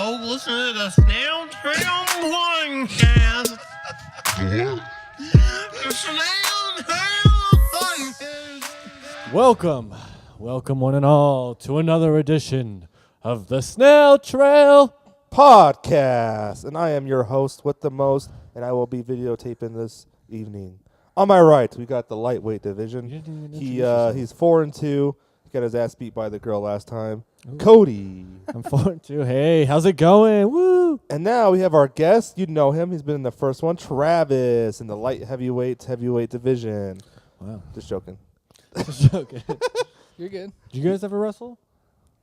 Yo, listen to the Snail Trail podcast. The Snail Trail podcast. Welcome one and all to another edition of the Snail Trail Podcast. And I am your host with the most, and I will be videotaping this evening. On my right, we got the lightweight division. He's 4-2. He got his ass beat by the girl last time. Ooh. Cody. I'm 4-2. Hey, how's it going? Woo! And now we have our guest. You know him. He's been in the first one. Travis in the light heavyweight division. Wow. Just joking. Just joking. You're good. Did you guys ever wrestle?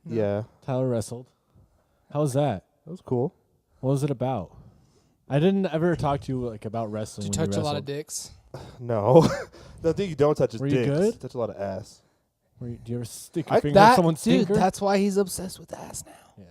No. Yeah. Tyler wrestled. How was that? That was cool. What was it about? I didn't ever talk to you about wrestling. Did you touch a lot of dicks? No. The thing you don't touch is Were you dicks. good? Touch a lot of ass. Do you ever stick your finger in someone's stinker? Dude, that's why he's obsessed with ass now. Yeah.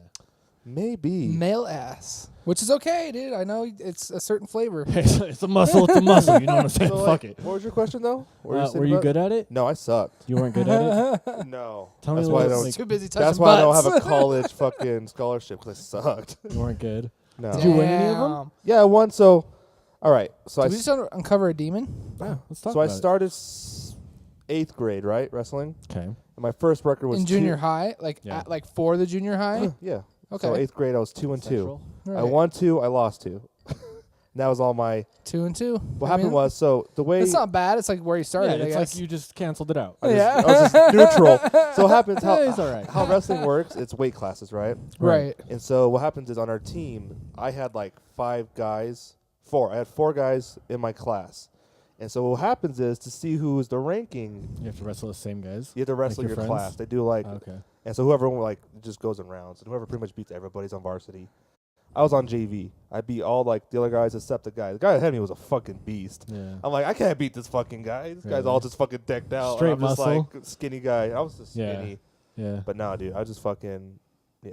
Maybe. Male ass. Which is okay, dude. I know it's a certain flavor. It's a muscle. It's a muscle. You know what I'm saying? So, Fuck it. What was your question, though? What Were you good at it? No, I sucked. You weren't good at it? No. Tell me That's why I what, don't. like, Too busy touching That's why I don't butts. have a college fucking scholarship because I sucked. You weren't good. No. Did you win any of them? Damn. Yeah, I won. So, all right. So Did we just uncover a demon? Yeah, let's talk so I about started 8th grade, right, wrestling. it. Okay. And my first record was In junior high? Yeah. Like for the junior high? Yeah. Okay. So 8th grade, I was 2-2. Central. Right. I won 2. I lost 2. And that was all my. 2-2. What happened was the way. It's not bad. It's like where you started, Yeah, I it's guess. like you just canceled it out. I was just neutral. So what happens? Yeah, it's all right. How wrestling works? It's weight classes, right? right. And so what happens is on our team, I had like 5 guys. 4. I had 4 guys in my class. And so what happens is to see who's the ranking, You have to wrestle the same guys. you have to wrestle your your friends? class. They do like, Okay. and so whoever like just goes in rounds, and whoever pretty much beats everybody's on varsity. I was on JV. I beat all like the other guys except the guy. The guy ahead of me was a fucking beast. Yeah. I'm like, I can't beat this fucking guy. This guy's Really? all just fucking decked out. Straight and I'm muscle? just like skinny guy. I was just Yeah. skinny. Yeah. But no, dude, I just fucking, yeah.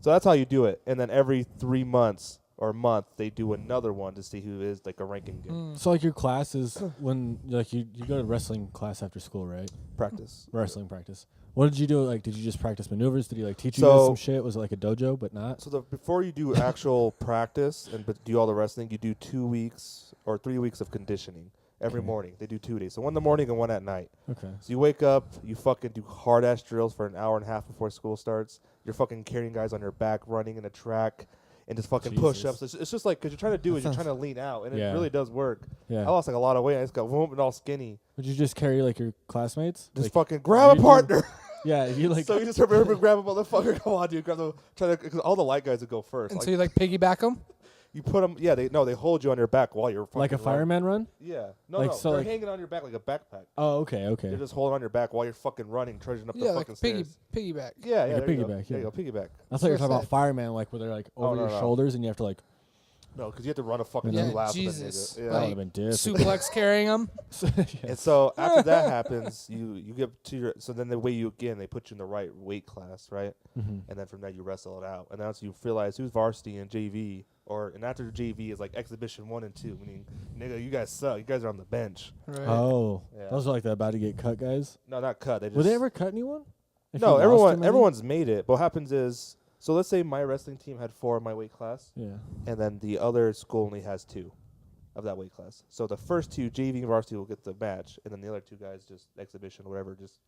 So that's how you do it. And then every 3 months or a month, they do another one to see who is like a ranking game. So like your classes when like you go to wrestling class after school, right? Practice. Wrestling practice. What did you do? Like, did you just practice maneuvers? Did he like teach you So- guys some shit? Was it like a dojo, but not? So before you do actual practice and do all the wrestling, you do 2 weeks or 3 weeks of conditioning every Okay. morning. They do 2 days. So one in the morning and one at night. Okay. So you wake up, you fucking do hard ass drills for an hour and a half before school starts. You're fucking carrying guys on your back, running in a track, and just fucking push ups. It's just like, because you're trying to do is you're trying to lean out, and Yeah. it really does work. Yeah. I lost like a lot of weight. I just got whooped and all skinny. Would you just carry like your classmates? Just Like, fucking grab a you- partner. yeah. You like. So you just remember grab a motherfucker. Come on, dude. Because all the light guys would go first. And Like, so you like piggyback them? you put them. Yeah, they hold you on your back while you're fucking like a running. fireman run? Yeah. No, Like, no. so They're like- hanging on your back like a backpack. Oh, okay, okay. They're just holding on your back while you're fucking running, trudging up Yeah, the like fucking stairs. piggyback. Yeah, Like yeah. a there you go. piggyback, There you yeah. go, piggyback. I thought you were So talking about sad. fireman, like where they're like over no, your no. shoulders and you have to like. No, because you have to run a fucking Yeah, 2 laps. Jesus. With that nigga. That Yeah. would have been different. Suplex carrying them? Yeah. And so after that happens, you get to your. So then the way they put you in the right weight class, right? Mhm. And then from there you wrestle it out, and that's you realize who's varsity and JV, and after JV is like exhibition 1 and 2, meaning nigga, you guys suck. You guys are on the bench. Right. Oh, Yeah. those are like the about to get cut guys. No, not cut. They just Would they ever cut anyone? If you No, lost too many? everyone's made it. But what happens is, so let's say my wrestling team had 4 in my weight class, Yeah. and then the other school only has 2 of that weight class. So the first 2, JV and varsity, will get the match, and then the other 2 guys just exhibition, whatever. Just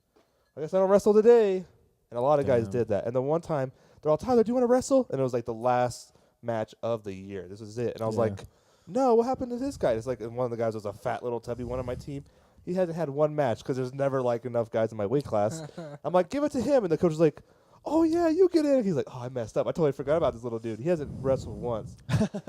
I guess I don't wrestle today. And a lot of guys Damn. did that. And then one time they're all, Tyler, do you want to wrestle? And it was like the last match of the year. This was it. And I was Yeah. like, no, what happened to this guy? It's like, and one of the guys was a fat little tubby one on my team. He hasn't had one match because there's never like enough guys in my weight class. I'm like, give it to him. And the coach was like, oh, yeah, you get in. He's like, oh, I messed up. I totally forgot about this little dude. He hasn't wrestled once.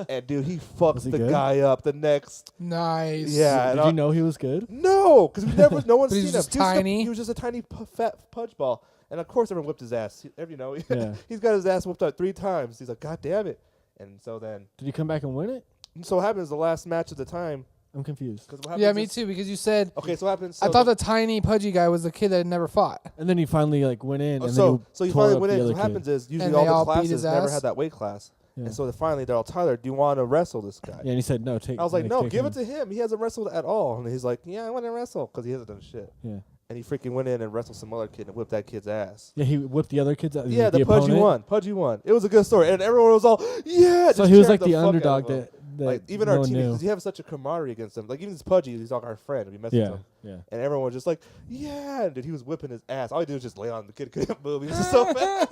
And, dude, he fucked Was he the good? guy up the next. Nice. Yeah. and Did I- you know he was good? No, because no one's But seen he's him. just tiny? He was just a tiny fat pudge ball. And, of course, everyone whipped his ass. Yeah. He's got his ass whooped out 3 times. He's like, God damn it. And so then, Did he come back and win it? so what happens the last match of the time. I'm confused. 'Cause what happens Yeah, me is- too, because you said, Okay, so what happens. I so thought the tiny pudgy guy was the kid that had never fought. And then he finally like went in. And so then you tore finally up went the in. So other what happens kid. is usually And all they the all beat classes his never ass? had that weight class. Yeah. And so finally they're all, Tyler, do you want to wrestle this guy? Yeah, and he said no. Take. I was like, no, take give him. it to him. He hasn't wrestled at all. And he's like, yeah, I want to wrestle because he hasn't done shit. Yeah. and he freaking went in and wrestled some other kid and whipped that kid's ass. Yeah, he whipped the other kids out. Yeah, the Pudgy opponent? won. Pudgy won. It was a good story, and everyone was all, yeah. So just he was cheering like the fuck out underdog of him. that Like even no our one team, knew. because you have such a camaraderie against him. Like even this Pudgy, he's like our friend. We messed with him, Yeah. and everyone was just like, yeah. And dude, he was whipping his ass. All he did was just lay on the kid, couldn't move. He was just so fat.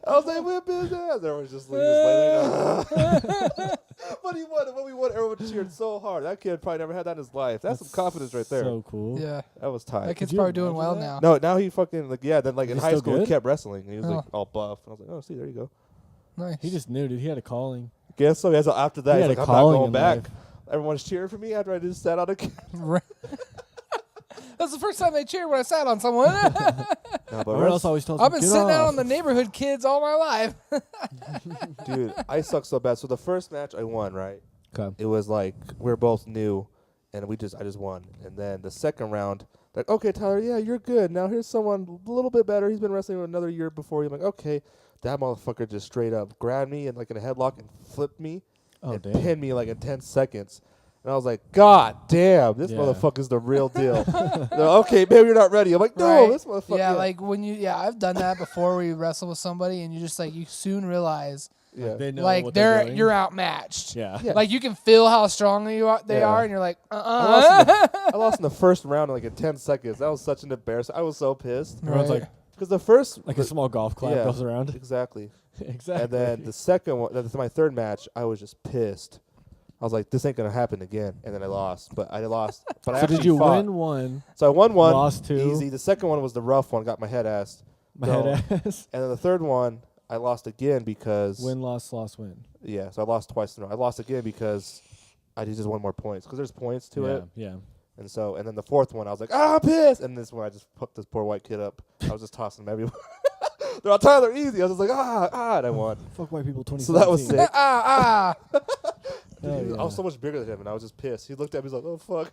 I was like, whip his ass. Everyone was just laying there. But he won. And when we won, everyone cheered so hard. That kid probably never had that in his life. That's some confidence right there. So cool. Yeah. That was tight. That kid's you probably doing imagine well that? now. No, now he fucking like then like in He's high still school he good? kept wrestling. And he was like Oh. all buff. And I was like, oh, see, there you go. Nice. He just knew, dude. He had a calling. Guess so. Yeah, so after that, He he's had like, a I'm not calling going in back. life. Everyone's cheering for me after I just sat on a kid. That's the first time they cheered when I sat on someone. No, but Everyone else always tells I've me, been "Get sitting out off." on the neighborhood kids all my life. dude, I suck so bad. So the first match I won, right? Okay. It was like we were both new, and I just won. And then the second round, like, okay, Tyler, yeah, you're good. Now here's someone a little bit better. He's been wrestling another year before you. I'm like, okay, that motherfucker just straight up grabbed me and like in a headlock and flipped me Oh, and damn. pinned me like in 10 seconds. And I was like, God damn, this Yeah. motherfucker's the real deal. They're like, okay, maybe you're not ready. I'm like, no, Right. this motherfucker. Yeah, like when I've done that before where you wrestle with somebody and you just like, you soon realize yeah. They know like what they're doing. you're outmatched. Yeah. Yeah. Like you can feel how strong they Yeah. are, and you're like, I lost in the first round in like in 10 seconds. That was such an embarrassment. I was so pissed. Everyone's Right. like Because the first, a small golf clap yeah. goes around. exactly. Exactly. And then the second one, that's my third match, I was just pissed. I was like, this ain't going to happen again. And then I lost. But I lost. But I so actually did you fought. win one? So I won one. Lost two? Easy. The second one was the rough one. Got my head assed. My So- head ass. And then the third one, I lost again because. Win, loss, loss, win. Yeah. So I lost twice in a row. I lost again because I just won more points. Because there's points to it. Yeah. And then the fourth one, I was like, I'm pissed. And this one, I just hooked this poor white kid up. I was just tossing him everywhere. They're all Tyler easy. I was just like, and I won. Fuck white people 2017. So that was sick. Hell Dude, I yeah. was so much bigger than him, and I was just pissed. He looked at me, he's like, oh, fuck.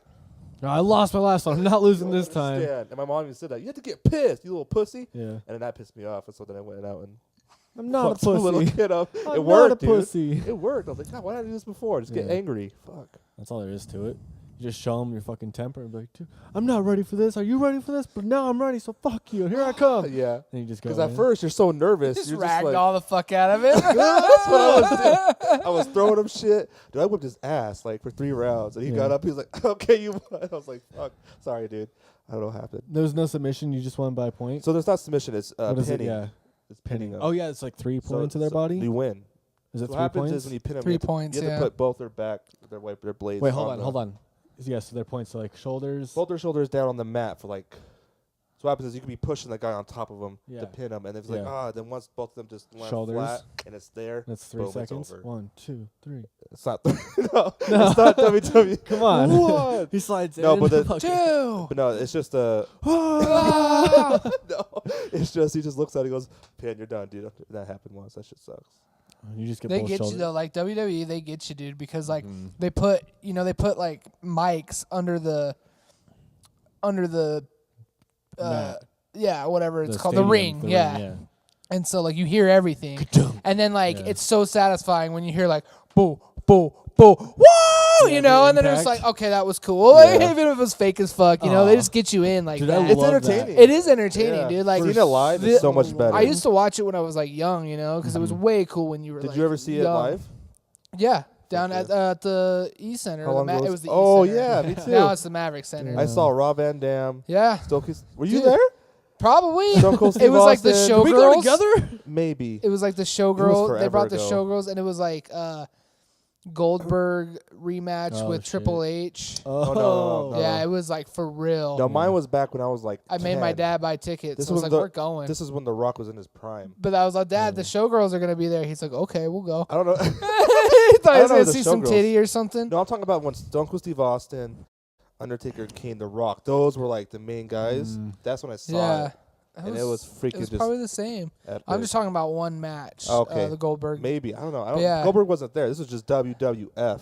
No, I lost my last one. I'm not losing I don't this time. understand. And my mom even said that. You have to get pissed, you little pussy. Yeah. And then that pissed me off. And so then I went out and I'm not a fucked the little pussy. kid up. I'm It worked, not a dude. pussy. It worked. I was like, God, why did I do this before? Just get Yeah. angry. Fuck. That's all there is to it. You just show them your fucking temper and be like, dude, I'm not ready for this. Are you ready for this? But now I'm ready, so fuck you. Here I come. Yeah. And you just go Because at in. first you're so nervous. Just you're ragged just like, all the fuck out of it. that's what I was doing. I was throwing him shit. Dude, I whipped his ass like for 3 rounds. And he Yeah. got up. He was like, okay, you won. I was like, fuck. Sorry, dude. I don't know what happened. There was no submission. You just won by a point. So there's not submission. It's What is it? pinning. Yeah. It's pinning them. Oh, yeah. It's like 3 So- points of their so body. You win. Is it So 3 what happens points? is when you pin them, 3 you have to, points, you have yeah. to put both their their blades. Wait, hold on on. Yeah, so their points are like shoulders. Both their shoulders down on the mat for like. So what happens is you can be pushing the guy on top of him Yeah. to pin him, and if it's like then once both of them just land Shoulders. flat and it's there, That's 3 boom, it's seconds. over. 1, 2, 3. it's not. No, it's not WWE. Come on. What? He slides No, in. but the- Fucking- Two. But no, it's just no, it's just he just looks at it, and goes, "Pin, you're done, dude." That happened once. That shit sucks. You just get They both get shoulders. you though, like WWE, they get you, dude, because like Mhm. they put like mics under the Mat. yeah, whatever it's The called, the stadium, ring, yeah. And so like you hear everything, and then like Yeah. it's so satisfying when you hear like boo boo boo woo, Yeah, you know, the and then it's impact. like, okay, that was cool. Like, Yeah. even if it was fake as fuck, you know, they Aw. just get you in like Dude, that. I It's love entertaining. that. It is entertaining, Yeah. dude. Like Seeing it live is so much better. I used to watch it when I was like young, you know, because it was way cool when you were. Did like, you ever see it young. live? Yeah, down Okay. at the E Center. How the long ago it was was the E Oh Center. yeah, me too. Now it's the Maverick Center. I saw Rob Van Dam. Yeah, Stokey's. Were you Dude. there? probably. Stone Cold It Steve was like the Austin. show- Did we go Showgirls? together? Maybe. It was like the was showgirl. They forever brought the ago. showgirls, and it was like Goldberg rematch Oh, with shit. Triple H. no. Yeah, it was like for real. No, mine was back when I was like. I made my 10. dad buy tickets. This So I was was like, we're going. This is when The Rock was in his prime. But I was like, Dad, the showgirls are gonna be there. He's like, okay, we'll go. I don't know. He thought I he don't was know gonna the see some showgirls. titty or something. No, I'm talking about when Stone Cold Steve Austin, Undertaker, Kane, The Rock. Those were like the main guys. That's when I saw Yeah, it, and it was freaking It was just. probably the same. Epic. I'm just talking about one match. Okay. The Goldberg. Maybe I don't know. I don't. Yeah. Goldberg wasn't there. This was just WWF.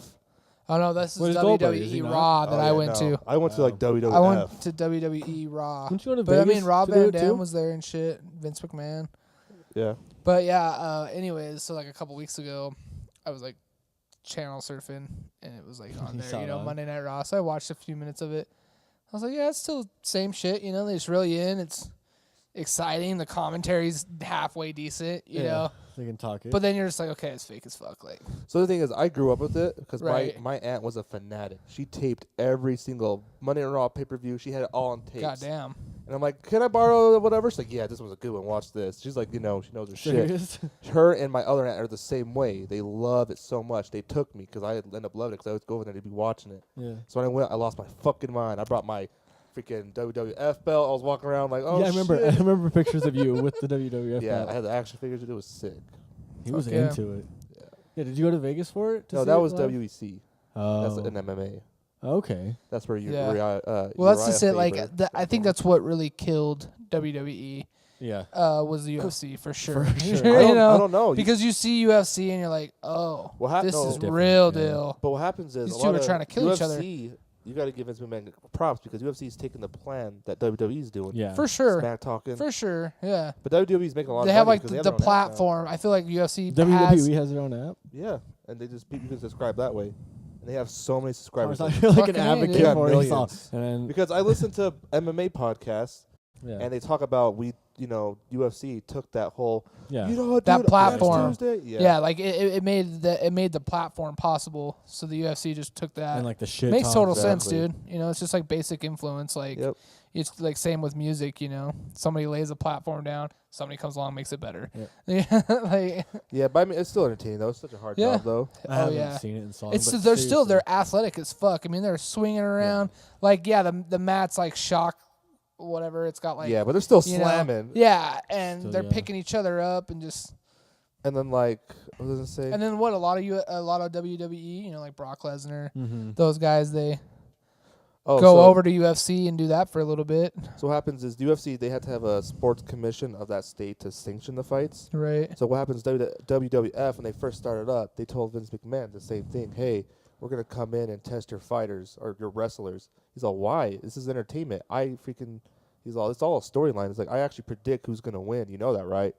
Oh no, this What is is Goldberg? Is he WWE not? Raw that Oh, I yeah, went no. to. I went to like WWF. I went to WWE Raw. Didn't you go to But I Vegas mean, Rob to do Van it too? Dam was there and shit. Vince McMahon. Yeah. But yeah, anyways, so like a couple weeks ago, I was like channel surfing, and it was like on You there, saw you it know, on. Monday Night Raw. So I watched a few minutes of it. I was like, yeah, it's still same shit. You know, they just reel you in. It's exciting. The commentary's halfway decent. You know. They can talk it. But then you're just like, okay, it's fake as fuck. Like, So the thing is, I grew up with it because Right. my aunt was a fanatic. She taped every single Monday Night Raw pay-per-view. She had it all on tapes. goddamn. And I'm like, can I borrow whatever? She's like, yeah, this one's a good one. Watch this. She's like, she knows her shit. Serious? Her and my other aunt are the same way. They love it so much. They took me because I ended up loving it because I would go over there to be watching it. Yeah. So when I went, I lost my fucking mind. I brought my freaking WWF belt. I was walking around like, oh, yeah, I shit. remember pictures of you with the WWF Yeah, belt. I had the action figures. It was sick. He was Fuck yeah. into it. Yeah. Yeah, did you go to Vegas for it? to No, see that it was live? WEC. Oh. That's an MMA. Okay. That's where you. Yeah. Well, Well, that's just it. Like, I think that's what really killed WWE. Yeah. Was the UFC for sure. For sure. You I know, don't know. because you see UFC and you're like, oh, this no, is different, real yeah. deal. But what happens is These a two lot are of trying to kill each other. UFC, you got to give Vince McMahon props because UFC is taking the plan that WWE is doing. Yeah. For sure. Smack talking. For sure. Yeah. But WWE is making a lot They of have money like because they have the their own app now. platform. I feel like UFC WWE has. has their own app. Yeah, and they just people can subscribe that way, and they have so many I subscribers. was like, like an Fucking A, advocate dude. Yeah, for it. He saw- millions. And then, Because I listen to MMA podcasts yeah. and they talk about UFC took that whole yeah. you know That dude, platform. next Tuesday? Yeah, like it made the platform possible. So the UFC just took that. And like the shit. Makes talk. total sense, Exactly. dude. You know, it's just like basic influence. Like Yep. it's like same with music. You know, somebody lays a platform down, somebody comes along, makes it better. Yeah. Yeah, like Yeah, but I mean it's still entertaining though. It's such a hard Yeah. job though. I oh haven't yeah. seen it in song. It's but they're seriously. athletic as fuck. I mean, they're swinging around like the mat's like shock, whatever. It's got like Yeah, but they're still you know, slamming. yeah, and Still, they're yeah. picking each other up and just. And then like what does it say? And then what? A lot of WWE, you know, like Brock Lesnar, Mhm. those guys, they Oh, go so- over to UFC and do that for a little bit, So what happens is the UFC they had to have a sports commission of that state to sanction the fights. right? So what happens WWF when they first started up, they told Vince McMahon the same thing. Hey, we're gonna come in and test your fighters or your wrestlers. He's all, why? This is entertainment. He's all, it's all a storyline. It's like I actually predict who's gonna win. You know that, right?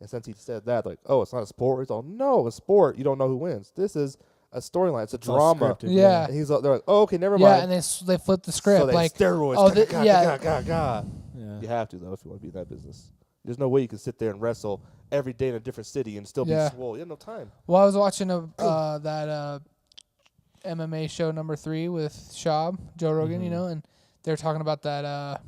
And since he said that, like, oh, it's not a sport. He's all, no, a sport. You don't know who wins. This is a storyline. It's a all drama. scripted, Yeah. And he's all, they're like, oh, okay, never Yeah, mind. and they flip the script so they like steroids. oh, Ga, yeah. ga. Yeah. You have to though if you want to be in that business. There's no way you can sit there and wrestle every day in a different city and still Yeah. be swole. You have no time. Well, I was watching that MMA show number 3 with Schaub, Joe Rogan, you know, and they're talking about that.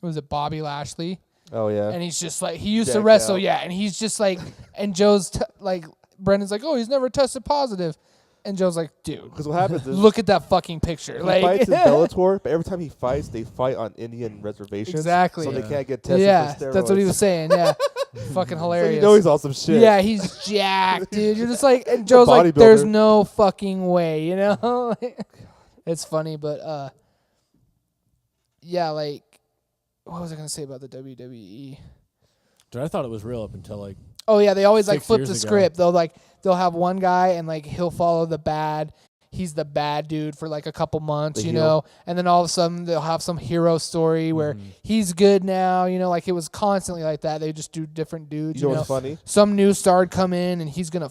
What was it, Bobby Lashley? Oh yeah. And he's just like he used to Decked wrestle, out. yeah, and he's just like, and Joe's like Brendan's like, oh, he's never tested positive, and Joe's like, dude, Because what happens is look at that fucking picture, he like fights in Bellator, but every time he fights, they fight on Indian reservations. Exactly. So they Yeah. can't get tested yeah, for steroids. that's what he was saying, yeah, fucking So hilarious. you know he's awesome shit. Yeah, he's jacked, dude. You're just like, and Joe's like, bodybuilder. there's no fucking way, you know? It's funny, but yeah, like, what was I gonna say about the WWE? Dude, I thought it was real up until like Oh yeah, they always like 6 flip years the ago. script. They'll have one guy and like he'll follow the bad. He's the bad dude for like a couple months, The you heel. know, and then all of a sudden they'll have some hero story where Mhm. he's good now, you know, like it was constantly like that. They just do different dudes, You know what's funny? Some new star would come in and he's gonna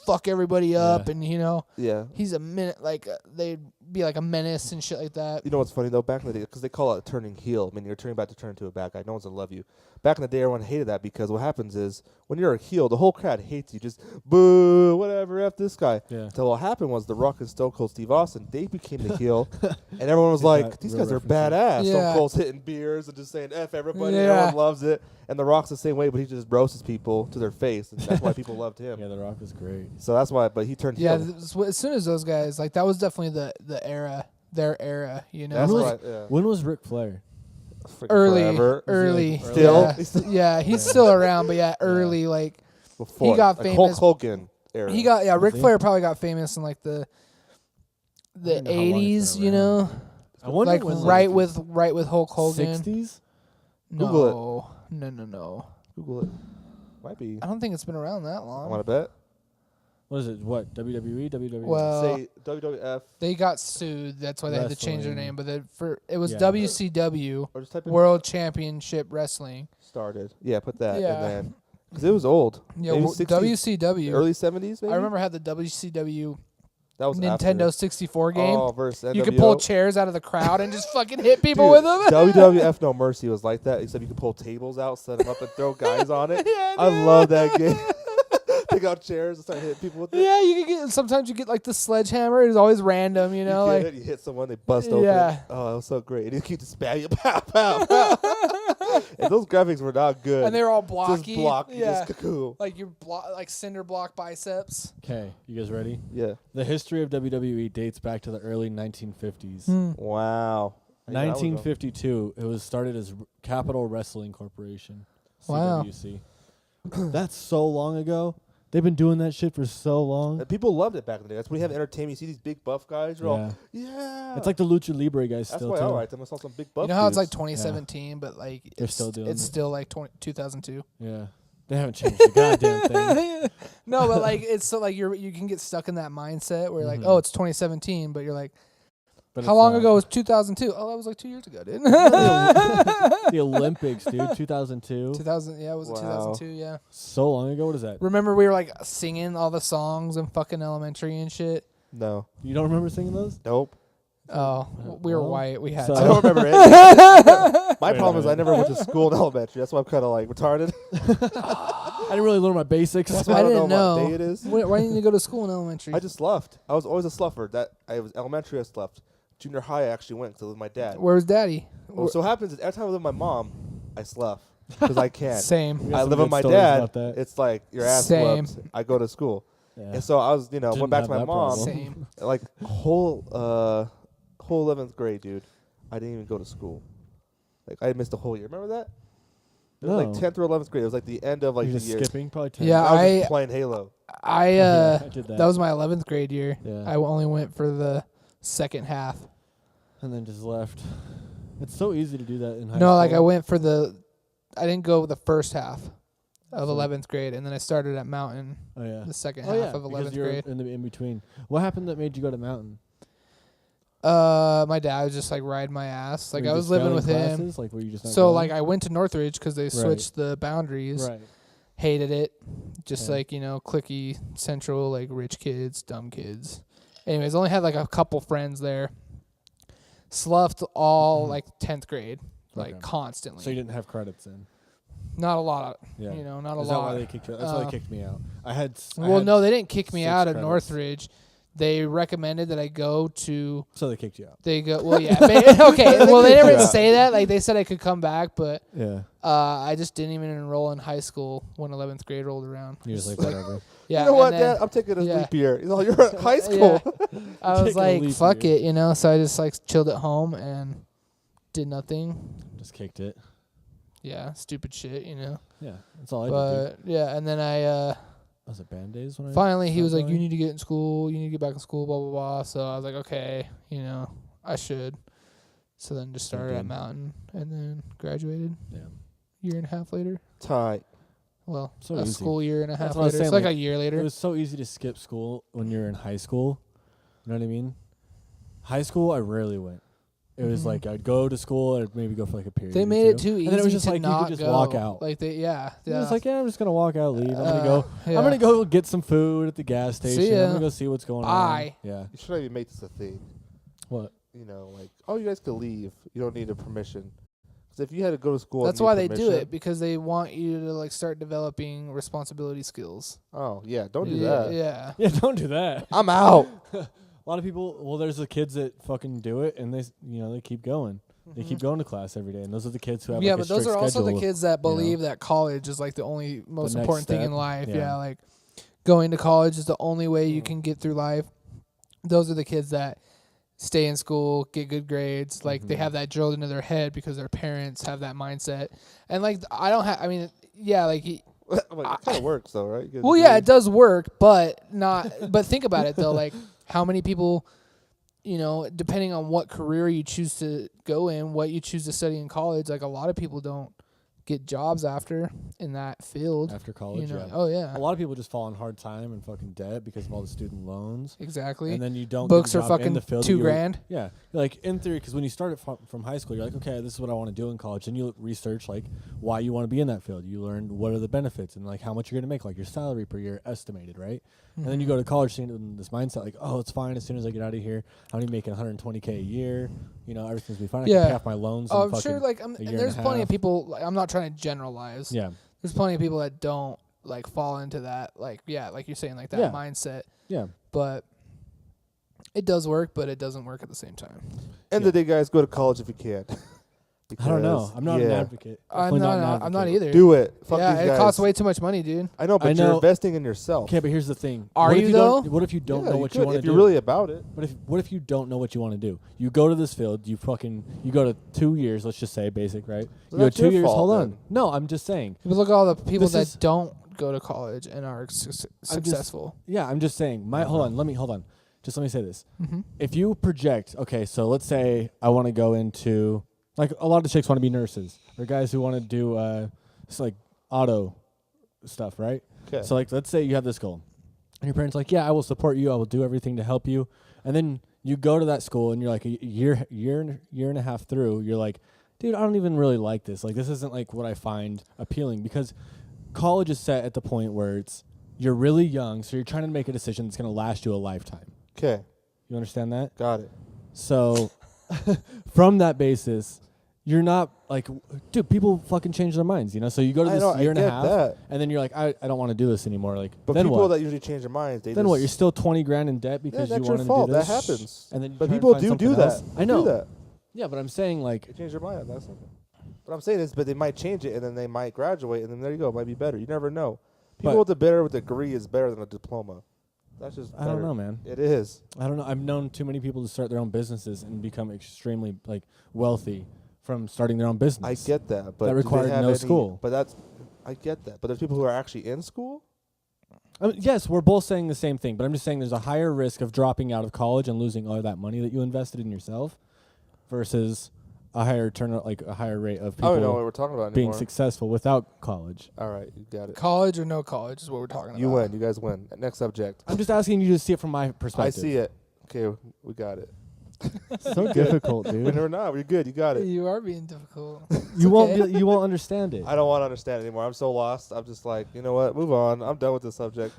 fuck everybody up, Yeah. and you know Yeah. he's a minute like they'd be like a menace and shit like that. You know what's funny though? Back in the day, because they call it turning heel. I mean, you're turning back to turn into a bad guy. No one's gonna love you. Back in the day, everyone hated that because what happens is when you're a heel, the whole crowd hates you. Just boo, whatever, f this guy. yeah. So what happened was The Rock and Stone Cold Steve Austin, they became the heel, and everyone was Yeah, like, "These real guys are references. badass." Yeah. Stone Cold's hitting beers and just saying "f everybody." And Yeah. everyone loves it, and The Rock's the same way, but he just roasts people to their face, and that's why people loved him. Yeah, The Rock was great. So that's why. But he turned Yeah, heel. as soon as those guys like that was definitely their era, you know. That's When why. was- Yeah. When was Ric Flair? Freaking early, forever. early, Still? yeah. Yeah, he's still around, but yeah, early. Like Before got like famous- Hulk Hogan era. he got, yeah, Ric he? Flair probably got famous in like the didn't know how long he's 80s, been you know, around. I wonder like when right with Hulk Hogan. 60s. Google No. Google it. Might be. I don't think it's been around that I long. want to bet. What is it? What WWE? WWE? Well, Say WWF they got sued. That's why they had to change their Wrestling. name. But it was Yeah. WCW, or just type in World Championship Wrestling. started. Yeah, put that. Yeah. And then because it was old. Yeah, Maybe well, 60s, WCW. early 70s. Maybe. I remember I had the WCW That was Nintendo after. 64 game. Oh, versus NWO. You could pull chairs out of the crowd and just fucking hit people with them. WWF No Mercy was like that, except you could pull tables out, set them up, and throw guys on it. Yeah, I love that game. Take out chairs and start hitting people with it. Yeah, you can get. Sometimes you get like the sledgehammer. It's always random, you know. You hit someone, they bust open. Yeah. Oh, that was so great. And you keep the spam, you pow, pow, pow. And those graphics were not good. And they were all blocky. Just block, Yeah. just cool. Like you like cinder block biceps. Okay, you guys ready? Yeah. The history of WWE dates back to the early 1950s. Wow. 1952, it was started as Capital Wrestling Corporation. Wow. CWC. That's so long ago. They've been doing that shit for so long. And people loved it back in the day. That's when you have entertainment. You see these big buff guys. You're all, It's like the Lucha Libre guys that's still why too. I liked them. I saw some big buff You know how it's like dudes. 2017, but like They're still doing it's it. still like 2002. Yeah. They haven't changed the goddamn thing. No, but like it's so like you can get stuck in that mindset where like, Mhm. oh, it's 2017, but you're like, But how it's long not. ago was 2002? Oh, that was like 2 years ago, dude. The Olympics, dude, 2002. 2000, yeah, was it Wow. 2002? Yeah. So long ago. What is that? Remember we were like singing all the songs in fucking elementary and shit. No. You don't remember singing those? Nope. Oh, we were well, white. We had so- I to. don't remember any. My Wait a problem is I minute. never went to school in elementary. That's why I'm kind of like retarded. I didn't really learn my basics. That's why I I don't didn't know what know. day it is. Why didn't you go to school in elementary? I just sloughed. I was always a sluffer. That I was elementary. I slept. Junior high, I actually went to live with my dad. Where was Daddy? Well, so happens is every time I live with my mom, I slough because I can't. Same. We got I some live good with my stories dad. about that. It's like your ass Same. whooped. I go to school, Yeah. and so I was, Didn't went back to have my that mom. problem. Same. Like whole 11th grade, dude. I didn't even go to school. Like I missed a whole year. Remember that? It was like No. 10th or 11th grade. It was like the end of like You're the just year. skipping probably 10. Yeah, I was I just playing Halo. I Yeah, I did that. that was my 11th grade year. Yeah. I only went for the second half. And then just left. It's so easy to do that in high school. No, like I went for I didn't go the first half of So- 11th grade, and then I started at Mountain Oh yeah. the second Oh half yeah. of because 11th you're grade. in the in between. What happened that made you go to Mountain? My dad was just like riding my ass. Like Were you I was just living failing with him. classes? Like were you just not So going? like I went to Northridge because they switched the boundaries. Right. Hated it. Just Yeah. like, clicky central, like rich kids, dumb kids. Anyways, only had like a couple friends there. Sloughed all like 10th grade, like Okay. constantly. So you didn't have credits in. Not a lot. Yeah. Not a Is that lot. why they kicked you out? That's why they kicked me out. I had. Well, no, they didn't kick me 6 out of credits. Northridge. They recommended that I go to. So they kicked you out. They go. Well, yeah. Okay. Well, they never Yeah. say that. Like they said I could come back, but Yeah. I just didn't even enroll in high school when 11th grade rolled around. You're just like Just, whatever. Yeah. You know what, and then Dad? I'm taking a yeah. leap year. You're in high school. I was Taking a like, leap fuck year. it, So I just like chilled at home and did nothing. Just kicked it. Yeah, stupid shit, Yeah. That's all I did. But yeah, and then I Was it band days when I finally he stopped was like, going? you need to get in school, you need to get back in school, blah blah blah. So I was like, okay, I should. So then just started at did. Mountain and then graduated Yeah. year and a half later. Tight. Well, So a easy. school year and a half That's what I was later. It's saying, like a like, year later. It was so easy to skip school when you're in high school. You know what I mean? High school, I rarely went. It was Mhm. like I'd go to school, I'd maybe go for like a period. They or made it two. too easy And then it was just to like you not could just go. walk out. Like It was like, yeah, I'm just gonna walk out, leave. I'm gonna Yeah. I'm gonna go get some food at the gas See station. ya. I'm gonna go see what's going Bye. on. Yeah. You should maybe make this a thing. What? Like, oh, you guys could leave. You don't need a permission. Because if you had to go to school, That's and need why they do permission- it, because they want you to like start developing responsibility skills. Oh yeah, don't do yeah, that. Yeah. Yeah, don't do that. I'm out. A lot of people. Well, there's the kids that fucking do it, and they keep going. They keep going to class every day, and those are the kids who have Mm-hmm. Yeah, like a but those strict are also the schedule. kids that you know. believe that college is like the only most next important thing in step. life. Yeah. Yeah, like going to college is the only way you can get through life. Those are the kids that stay in school, get good grades. Like they Mhm. have that drilled into their head because their parents have that mindset. And like I don't have. I mean, yeah, like. I'm like, it kind of works though, right? You get a Well, yeah, degree. it does work, but not. But think about it though. Like how many people, depending on what career you choose to go in, what you choose to study in college, like a lot of people don't get jobs after in that field. After college, You know? yeah. Oh yeah. A lot of people just fall on hard time and fucking debt because of all the student loans. Exactly. And then you don't Books get a are job in fucking the field that $2 you- grand. Yeah, like in theory, because when you start it from high school, you're like, okay, this is what I want to do in college, and you research like why you want to be in that field. You learn what are the benefits and like how much you're gonna make, like your salary per year estimated, right? And then you go to college thinking this mindset like, oh, it's fine. As soon as I get out of here, I'm gonna be making 120K a year. You know, everything's gonna be fine. I Yeah. can pay off my loans. Oh, in I'm fucking sure. Like, a and year and there's a plenty half. of people. Like, I'm not trying to generalize. Yeah, There's plenty of people that don't like fall into that. Like, yeah, like you're saying, like that Yeah. mindset. yeah. But it does work, but it doesn't work at the same time. End of the day, guys, go to college if you can. I don't know. Because, I'm not an yeah. advocate. I'm Definitely not. an I'm not advocate. either. Do it. Fuck yeah, these it guys. costs way too much money, dude. I know, but I you're know. investing in yourself. Okay, but here's the thing. Are What if you, don't- though? What if you don't Yeah, know what you could, want to if do? you're really about it. What if you don't know what you want to do? You go to this field, you go to 2 years, let's just say basic, right? So you go that's 2 your years, fault hold then. on. No, I'm just saying. But look at all the people This that is- don't go to college and are successful. Yeah, I'm just saying. Hold on. Just let me say this. Mm-hmm. If you project, okay, so let's say I want to go into, like a lot of chicks want to be nurses or guys who want to do it's like auto stuff, right? Okay. So like let's say you have this goal. And your parents are like, yeah, I will support you. I will do everything to help you. And then you go to that school and you're like a year and a half through, you're like, dude, I don't even really like this. Like this isn't like what I find appealing, because college is set at the point where you're really young, so you're trying to make a decision that's going to last you a lifetime. Okay. You understand that? Got it. So from that basis, you're not like, dude, people fucking change their minds, you know? So you go to I this know, year I and a get half, that. and then you're like, I don't want to do this anymore. Like, But then people what? that usually change their minds, Then what? You're still 20 grand in debt because that's you your wanted fault. to do this. That happens. And then you But try to people find do something that. else. They I know. do that. Yeah, but I'm saying like, They change their mind. That's something. What I'm saying is, but they might change it, and then they might graduate, and then there you go. It might be better. You never know. People But- with a degree is better than a diploma. That's just. I don't better. know, man. It is. I don't know. I've known too many people to start their own businesses and become extremely like wealthy from starting their own business. I get that, but That do they required have no any- school. But I get that. But there's people who are actually in school. I mean, yes, we're both saying the same thing, but I'm just saying there's a higher risk of dropping out of college and losing all that money that you invested in yourself versus a higher a higher rate of I don't know people what we're talking about being anymore. successable without college. All right, you got it. College or no college is what we're talking about. You win. You guys win. Next subject. I'm just asking you to see it from my I perspective. see it. Okay, we got it. So difficult, dude. We're not. We're good. You got it. You are being difficult. You won't. okay. You won't understand it. I don't want to understand anymore. I'm so lost. I'm just like, you know what? Move on. I'm done with this subject.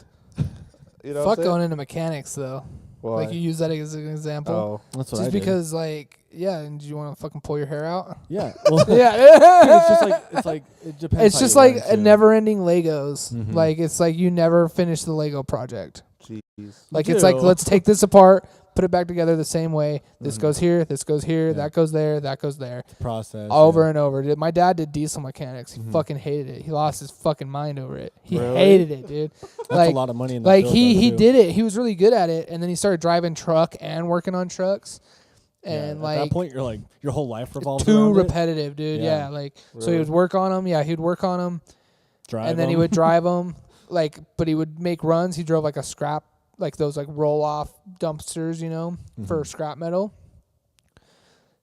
You know Fuck what I'm going into mechanics though. Why? Like you use that as an example. Oh, That's what I Just did. because like and do you want to fucking pull your hair out? Yeah. Well, Yeah. it's just like it depends. It's how just you like learn, a too. never-ending Legos. Mhm. Like it's like you never finish the Lego project. jeez. Like it's like do. let's take this apart, put it back together the same way. This Mhm. goes here, this goes here, Yeah. that goes there, that goes there. process Over yeah. and over. My dad did diesel mechanics. He Mhm. fucking hated it. He lost his fucking mind over it. He Really? hated it, dude. That's like a lot of money in the like field, he though, too. did it. He was really good at it, and then he started driving truck and working on trucks, Yeah, and at like that point, you're like your whole life revolves too around it. repetitive, dude. Yeah. Yeah, like so he Really? would work on them. Yeah, he'd work on them, Drive and then he them. would drive them. Like, but he would make runs. He drove like a scrap, like those like roll off dumpsters, you know, for Mhm. scrap metal.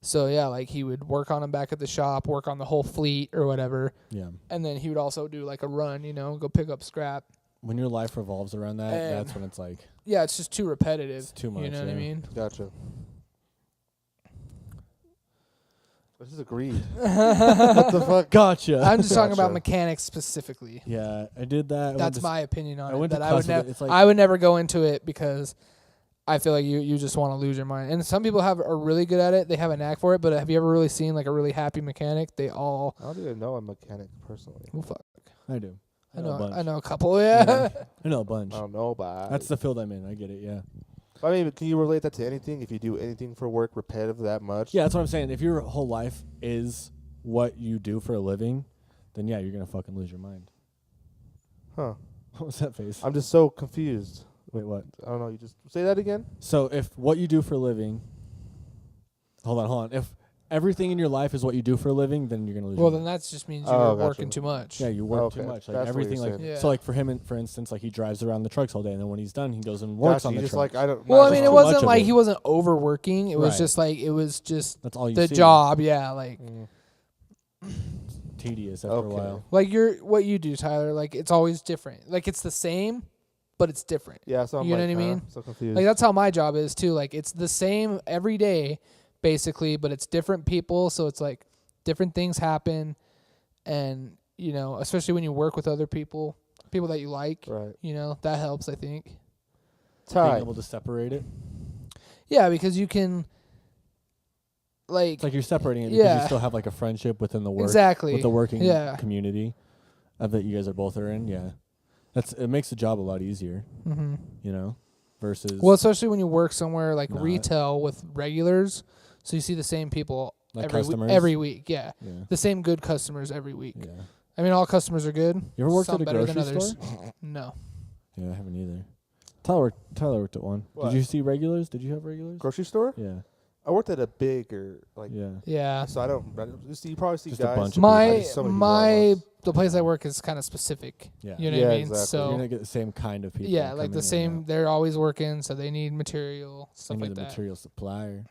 So yeah, like he would work on them back at the shop, work on the whole fleet or whatever, Yeah. and then he would also do like a run, you know, go pick up scrap. When your life revolves around that, And- that's when it's like Yeah, it's just too repetitive. It's too You much, know what I yeah. mean? Gotcha. This is agreed. what the fuck? Gotcha. I'm just talking about Gotcha. mechanics specifically. yeah, I did that. I went That's to my opinion on I it. went to That I would class with never. it. It's like- I would never go into it because I feel like you just want to lose your mind. And some people are really good at it. They have a knack for it. But have you ever really seen like a really happy mechanic? They all. I don't even know a mechanic personally. Well, fuck. I do. I a know. bunch. I know a couple. Yeah. I know a bunch. I don't know about. That's the field I'm in. I get it. Yeah. I mean, can you relate that to anything? If you do anything for work repetitive that much? Yeah, that's what I'm saying. If your whole life is what you do for a living, then yeah, you're gonna fucking lose your mind. Huh. What was that face? I'm just so confused. Wait, what? I don't know. You just say that again. So if what you do for a living, hold on. If everything in your life is what you do for a living, then you're gonna lose. Well, your then mind. that just means Oh, you're gotcha. working too much. Yeah, you work too Okay, much. Like that's what everything, you're like saying. Yeah. so, like for him, for instance, like he drives around the trucks all day, and then when he's done, he goes and works Gotcha, on you the just trucks. like I don't. Well, I not mean, just it too much wasn't of like it. he wasn't overworking. It was Right. just like it was just That's all you the see. job. Yeah, like Mm. tedious after a while. Like what you do, Tyler. Like it's always different. Like it's the same, but it's different. Yeah, so I'm You know like, what I mean? So confused. Like that's how my job is too. Like it's the same every day, basically, but it's different people. So it's like different things happen, and especially when you work with other people that you like. Right. That helps. I think. Being able to separate it. Yeah, because you can. Like It's like you're separating it because you still have like a friendship within the work. Exactly. With the working Yeah. community that you guys are both are in. Yeah. It makes the job a lot easier. Mm-hmm. Versus. Well, especially when you work somewhere like Not. retail with regulars, so you see the same people Like every customers? every week. Yeah. Yeah. The same good customers every week. Yeah. I mean, all customers are good. You ever worked Some at a better than grocery others. store? No. Yeah, I haven't either. Tyler worked at one. What? Did you see regulars? Did you have regulars? Grocery store? Yeah. I worked at a bigger Yeah. Yeah. So I don't. You probably see Just a guys. bunch of My Just so many people at once. the place I work is kind of specific. Yeah. You know Yeah, what I mean? exactly. You're So gonna get the same kind of people. yeah, like coming the in same. and out. They're always working, so they need material, I stuff need like the that. material supplier.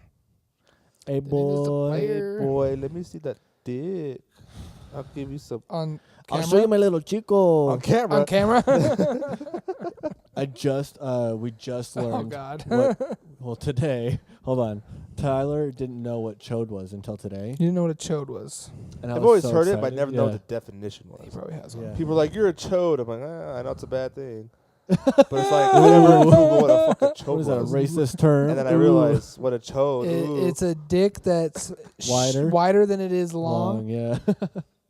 Hey They need the boy. Hey supplier. boy, let me see that dick. I'll give you some On I'll camera. show you my little chico. on camera. On camera. we just Oh learned. God. Well, today, hold on. Tyler didn't know what chode was until today. You didn't know what a chode was. And I I've was always so heard it, but I excited. never know what Yeah. the definition He was. probably has one. Yeah. People are like, "You're a chode." I'm like, I know it's a bad thing, but it's like I never Google what a fucking chode What is that, a was. racist term? And then I Ooh. realized what a chode. ooh. It's a dick that's Wider? than it is long. Yeah.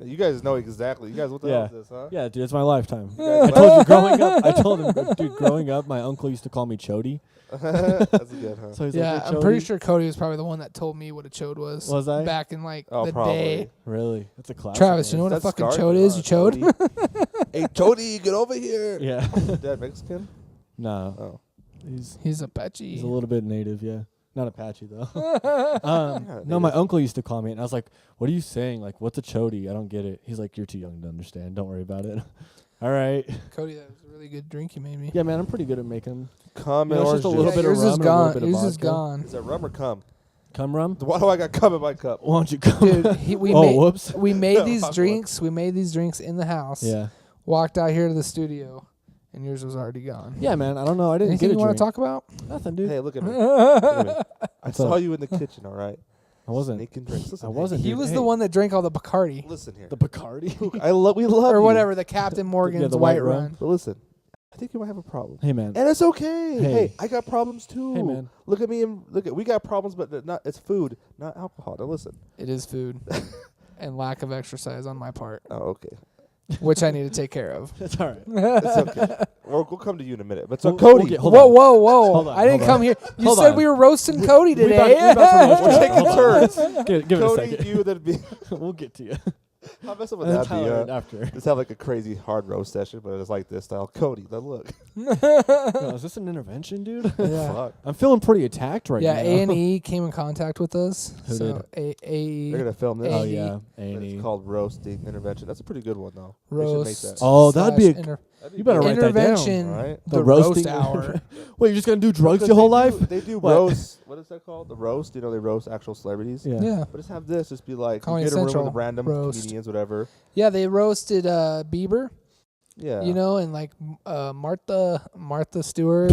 You guys know exactly. You guys, what the Yeah. hell is this, huh? Yeah, dude, it's my lifetime. You guys I told you growing up. I told him, dude, growing up, my uncle used to call me Chody. That's good, huh? So he's Yeah, like, "Hey, I'm pretty Chody." sure Cody was probably the one that told me what a chode was. Was I? Back in like Oh, the probably. day. Really? That's a classic. Travis, you know man. what a That's fucking scarred chode me, is? huh? You chode? Hey, Chody, get over here. Yeah. Dad Mexican? No. Oh. He's Apache. a little bit native, yeah. Not Apache though. Yeah, No, my native. uncle used to call me, and I was like, "What are you saying? Like, what's a chody? I don't get it." He's like, "You're too young to understand. Don't worry about it." All right. Cody, that was a really good drink you made me. Yeah, man, I'm pretty good at making Cum You and know, orange it's just a juice. little Yeah, bit of yours is rum and a little gone. bit of Yours is vodka. gone. Is that rum or cum? cum rum. Why do I got cum in my cup? Why don't you come? Dude, we oh, made whoops. we made No, these fuck drinks. We made these drinks in the house. Yeah. Walked out here to the studio, and yours was already gone. Yeah, man. I don't know. I didn't Anything get you a want drink. to talk about? Nothing, dude. Hey, look at me. Look at me. I What's saw up? you in the kitchen, all right? I wasn't. Making drinks. Listen, I wasn't. He dude. was Hey, the one that drank all the Bacardi Listen here. The Bacardi. We love or you. whatever, the Captain Morgan's the White white rum. Run. But listen, I think you might have a problem. Hey, man. And it's okay. Hey. Hey, I got problems too. Hey, man. Look at me and we got problems, but not. It's food, not alcohol. Now listen. It is food and lack of exercise on my part, Oh, okay. which I need to take care of. It's all right. It's okay. We'll come to you in a minute. But so We'll- Cody, we'll get- hold Whoa, on. whoa, whoa! Hold on, I didn't hold come on. here. You Hold said on. we were roasting Cody We about- today. we about to roast we're you. taking Hold on. turns. Give it a Cody, second. you that'd be. We'll get to you. How messed up would And then that be? Tyler after. Just have like a crazy hard roast session, but it's like this style. Cody, now look. No, is this an intervention, dude? Yeah. Fuck. I'm feeling pretty attacked right Yeah, now. A&E came in contact with us. Who so A&E They're gonna film this. Oh A&E. yeah, And A&E. it's called roasting intervention. That's a pretty good one though. They should make roast. that. Oh, that'd be a- slash You better write that down. intervention. All right. The, The roast roasting- hour. Wait, you're just gonna do drugs Because your whole they life? do- They do What? roast. What is that called? The roast. You know, they roast actual celebrities. Yeah. Yeah. But just have this. Just be like, Comedy you get a room Central with random roast. comedians, whatever. Yeah, they roasted Bieber, Yeah. you know, and like Martha Stewart.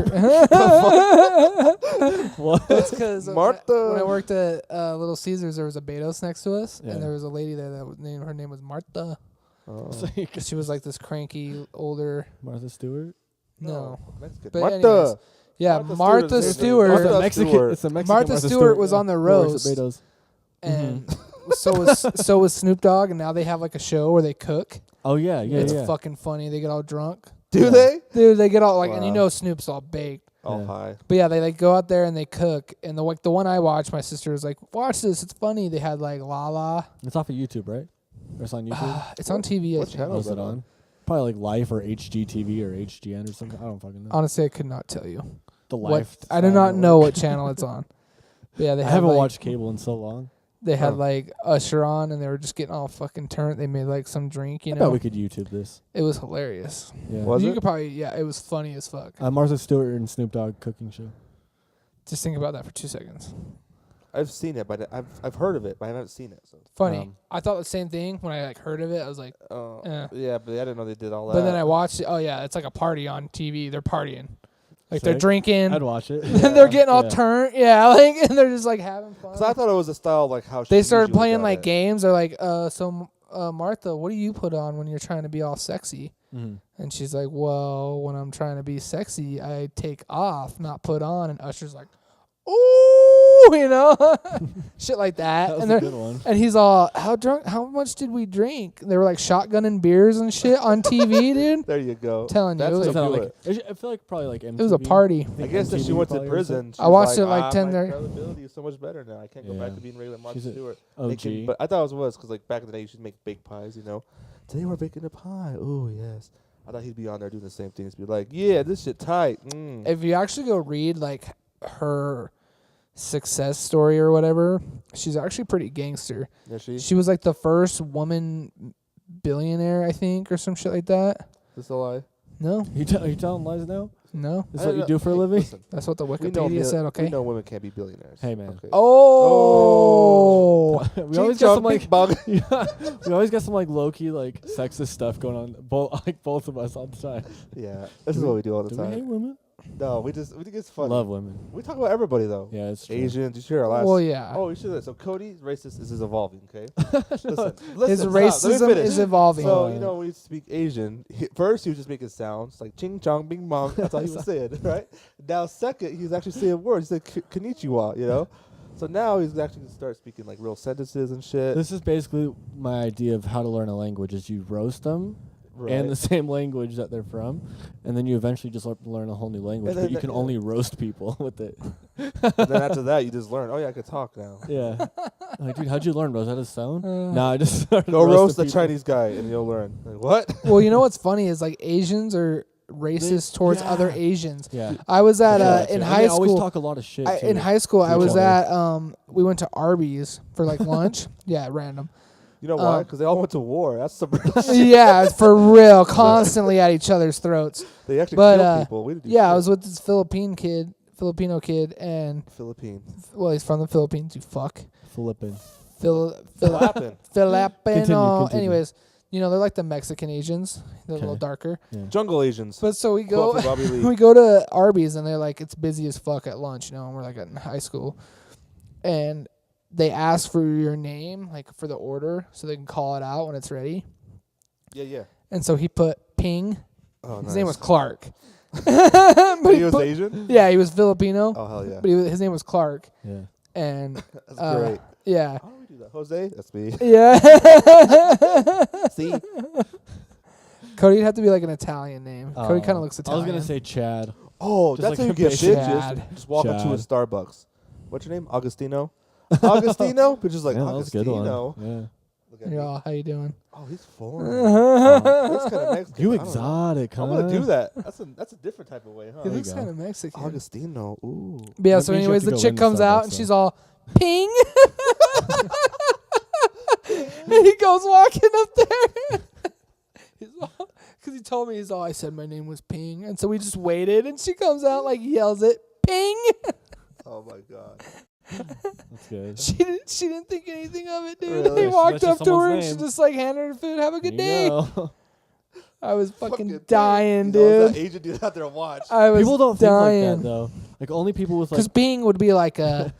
What? That's because Martha. when I worked at Little Caesars, there was a Betos next to us, Yeah. and there was a lady there that was named. Her name was Martha. Oh. So you 'Cause she was like this cranky older. Martha Stewart. No. Mexican. But Martha. anyways, yeah, Martha Martha Stewart. Stewart. Martha It's a Mexican. Stewart. It's a Mexican Martha Stewart was on the who works roast. at Beto's. And so was Snoop Dogg, and now they have like a show where they cook. Oh yeah, yeah, It's yeah. fucking funny. They get all drunk. Do Yeah. they? Dude, they get all like, and you Wow. know Snoop's all baked. All Yeah. high. But yeah, they like go out there and they cook. And the one I watched, my sister was like, "Watch this, it's funny." They had like Lala. It's off of YouTube, right? Or it's on YouTube. It's on TV. I What think. channel? Oh, is it on? Probably like Life or HGTV or HGN or something. I don't fucking know. Honestly, I could not tell you. The What Life. I do not know what channel it's on. But yeah, they I had haven't like, watched cable in so long. They had Huh. like Usher on, and they were just getting all fucking turned. They made like some drink, you I know. bet we could YouTube this. It was hilarious. Yeah. Was you it? could probably, yeah, it was funny as fuck. Martha Stewart and Snoop Dogg cooking show. Just think about that for 2 seconds. I've seen it, but I've heard of it, but I haven't seen it. So. Funny. I thought the same thing when I like heard of it. I was like, Yeah, but I didn't know they did all that. but then I watched it. Oh yeah, it's like a party on TV. They're partying, like they're Sick. drinking. I'd watch it. And they're getting all Yeah. turned. Yeah, like and they're just like having fun. Because I thought it was a style like how They she started usually playing got like it. games. They're like, Martha, what do you put on when you're trying to be all sexy? Mhm. And she's like, well, when I'm trying to be sexy, I take off, not put on. And Usher's like, ooh, you know, shit like that. That was And a they're good one. and he's all, how much did we drink? They were like shotgunning beers and shit on TV, dude. There you go. Telling you, That's it was what Is that do like, it. I feel like probably like MTV. It was a party. I guess if she went to prison, I watched she's it like 10 my there. credibility is so much better now. I can't go back Yeah. to being regular Martha She's a Stewart. OG. But I thought it was because like back in the day, you should make baked pies. You know, today we're baking a pie. Oh yes. I thought he'd be on there doing the same things. Be like, yeah, this shit tight. If you actually go read like her success story or whatever, she's actually pretty gangster. Yeah, She was like the first woman billionaire, I think, or some shit like that. This a lie? No, Are you telling lies now? no, This is what you do for a Hey, living? Listen, that's what the we Wikipedia said. We Okay. know women can't be billionaires. Hey, man. Okay. Oh, we always got some like bug. yeah, we always got some like low key like sexist stuff going on. Both of us all the time. Yeah, this is what we do all the Do we hate time. women? No, we think it's funny. Love women. We talk about everybody though. Yeah, it's true. Asians. You hear our last? well, yeah. Oh, you should. So Cody's racist is evolving. Okay. His Listen, stop. Let me racism finish. is evolving. So Oh, you know when you speak Asian, first he was just making sounds like ching chong bing bong. That's all he was saying, right? Now second, he's actually saying words. He said konnichiwa. You know. So now he's actually gonna start speaking like real sentences and shit. This is basically my idea of how to learn a language: is you roast them right. and the same language that they're from, and then you eventually just learn a whole new language. And But then you that- can only roast people with it. And then after that, you just learn. Oh yeah, I can talk now. Yeah. Like, dude, how'd you learn? Was that a sound? Nah, I just started Go roast roasting the people. Chinese guy and you'll learn. Like, what? Well, you know what's funny is like Asians are racist towards yeah. other Asians. Yeah. I was at Yeah, in too. high They always school. talk a lot of shit. In too. high school, I each was other. at we went to Arby's for like lunch. Yeah, random. You know why? Because they all went to war. That's some real shit. Yeah, for real, constantly at each other's throats. They actually But, kill people. We didn't do Yeah, I shit. was with this Filipino kid, and Philippines. well, he's from the Philippines. You fuck. Flipping. What happened? Filipino. Continue. Anyways, you know they're like the Mexican Asians. They're a little Okay. darker. Yeah. Jungle Asians. But so we Quote go. from Bobby Lee. We go to Arby's and they're like, it's busy as fuck at lunch, you know, and we're like in high school. And they ask for your name, like for the order, so they can call it out when it's ready. Yeah. And so he put Ping. Oh, His name was nice. Clark. But he was Asian? Yeah, he was Filipino, Oh, hell yeah. but his name was Clark. Yeah. And That's great. yeah. How do we do that? Jose? That's me. Yeah. See? Cody'd have to be like an Italian name. Cody Oh. kind of looks I was Italian. gonna say Chad. Oh, Just that's like how you get impatient. bitches. Chad. Just walk up to a Chad. Starbucks. What's your name? Augustino? Augustino? But just like, Yeah, that was a good one. Augustino. Yeah. Look at Yeah, me. how you doing? Oh, he's foreign. Looks kind of Mexican. You I don't know. exotic, huh? I'm gonna do that. That's a different type of way, huh? He you looks go. kind of Mexican. Augustino. Ooh. But yeah, That so means you anyways, have to the go chick in the comes out Starbucks, and though. she's all, Ping! And he goes walking up there. Because he told me, I said my name was Ping. And so we just waited, and she comes out, like, yells it, Ping! Oh my god. That's good. She didn't think anything of it, dude. Really? He walked That's up just to her, someone's and she name. just, like, handed her food. Have a good There day. you go. I was fucking Fucking dying, thing. You know, dude. that Asian dude out there watch. I was People don't think like dying. that though. Like only people with like Because Ping would be like a,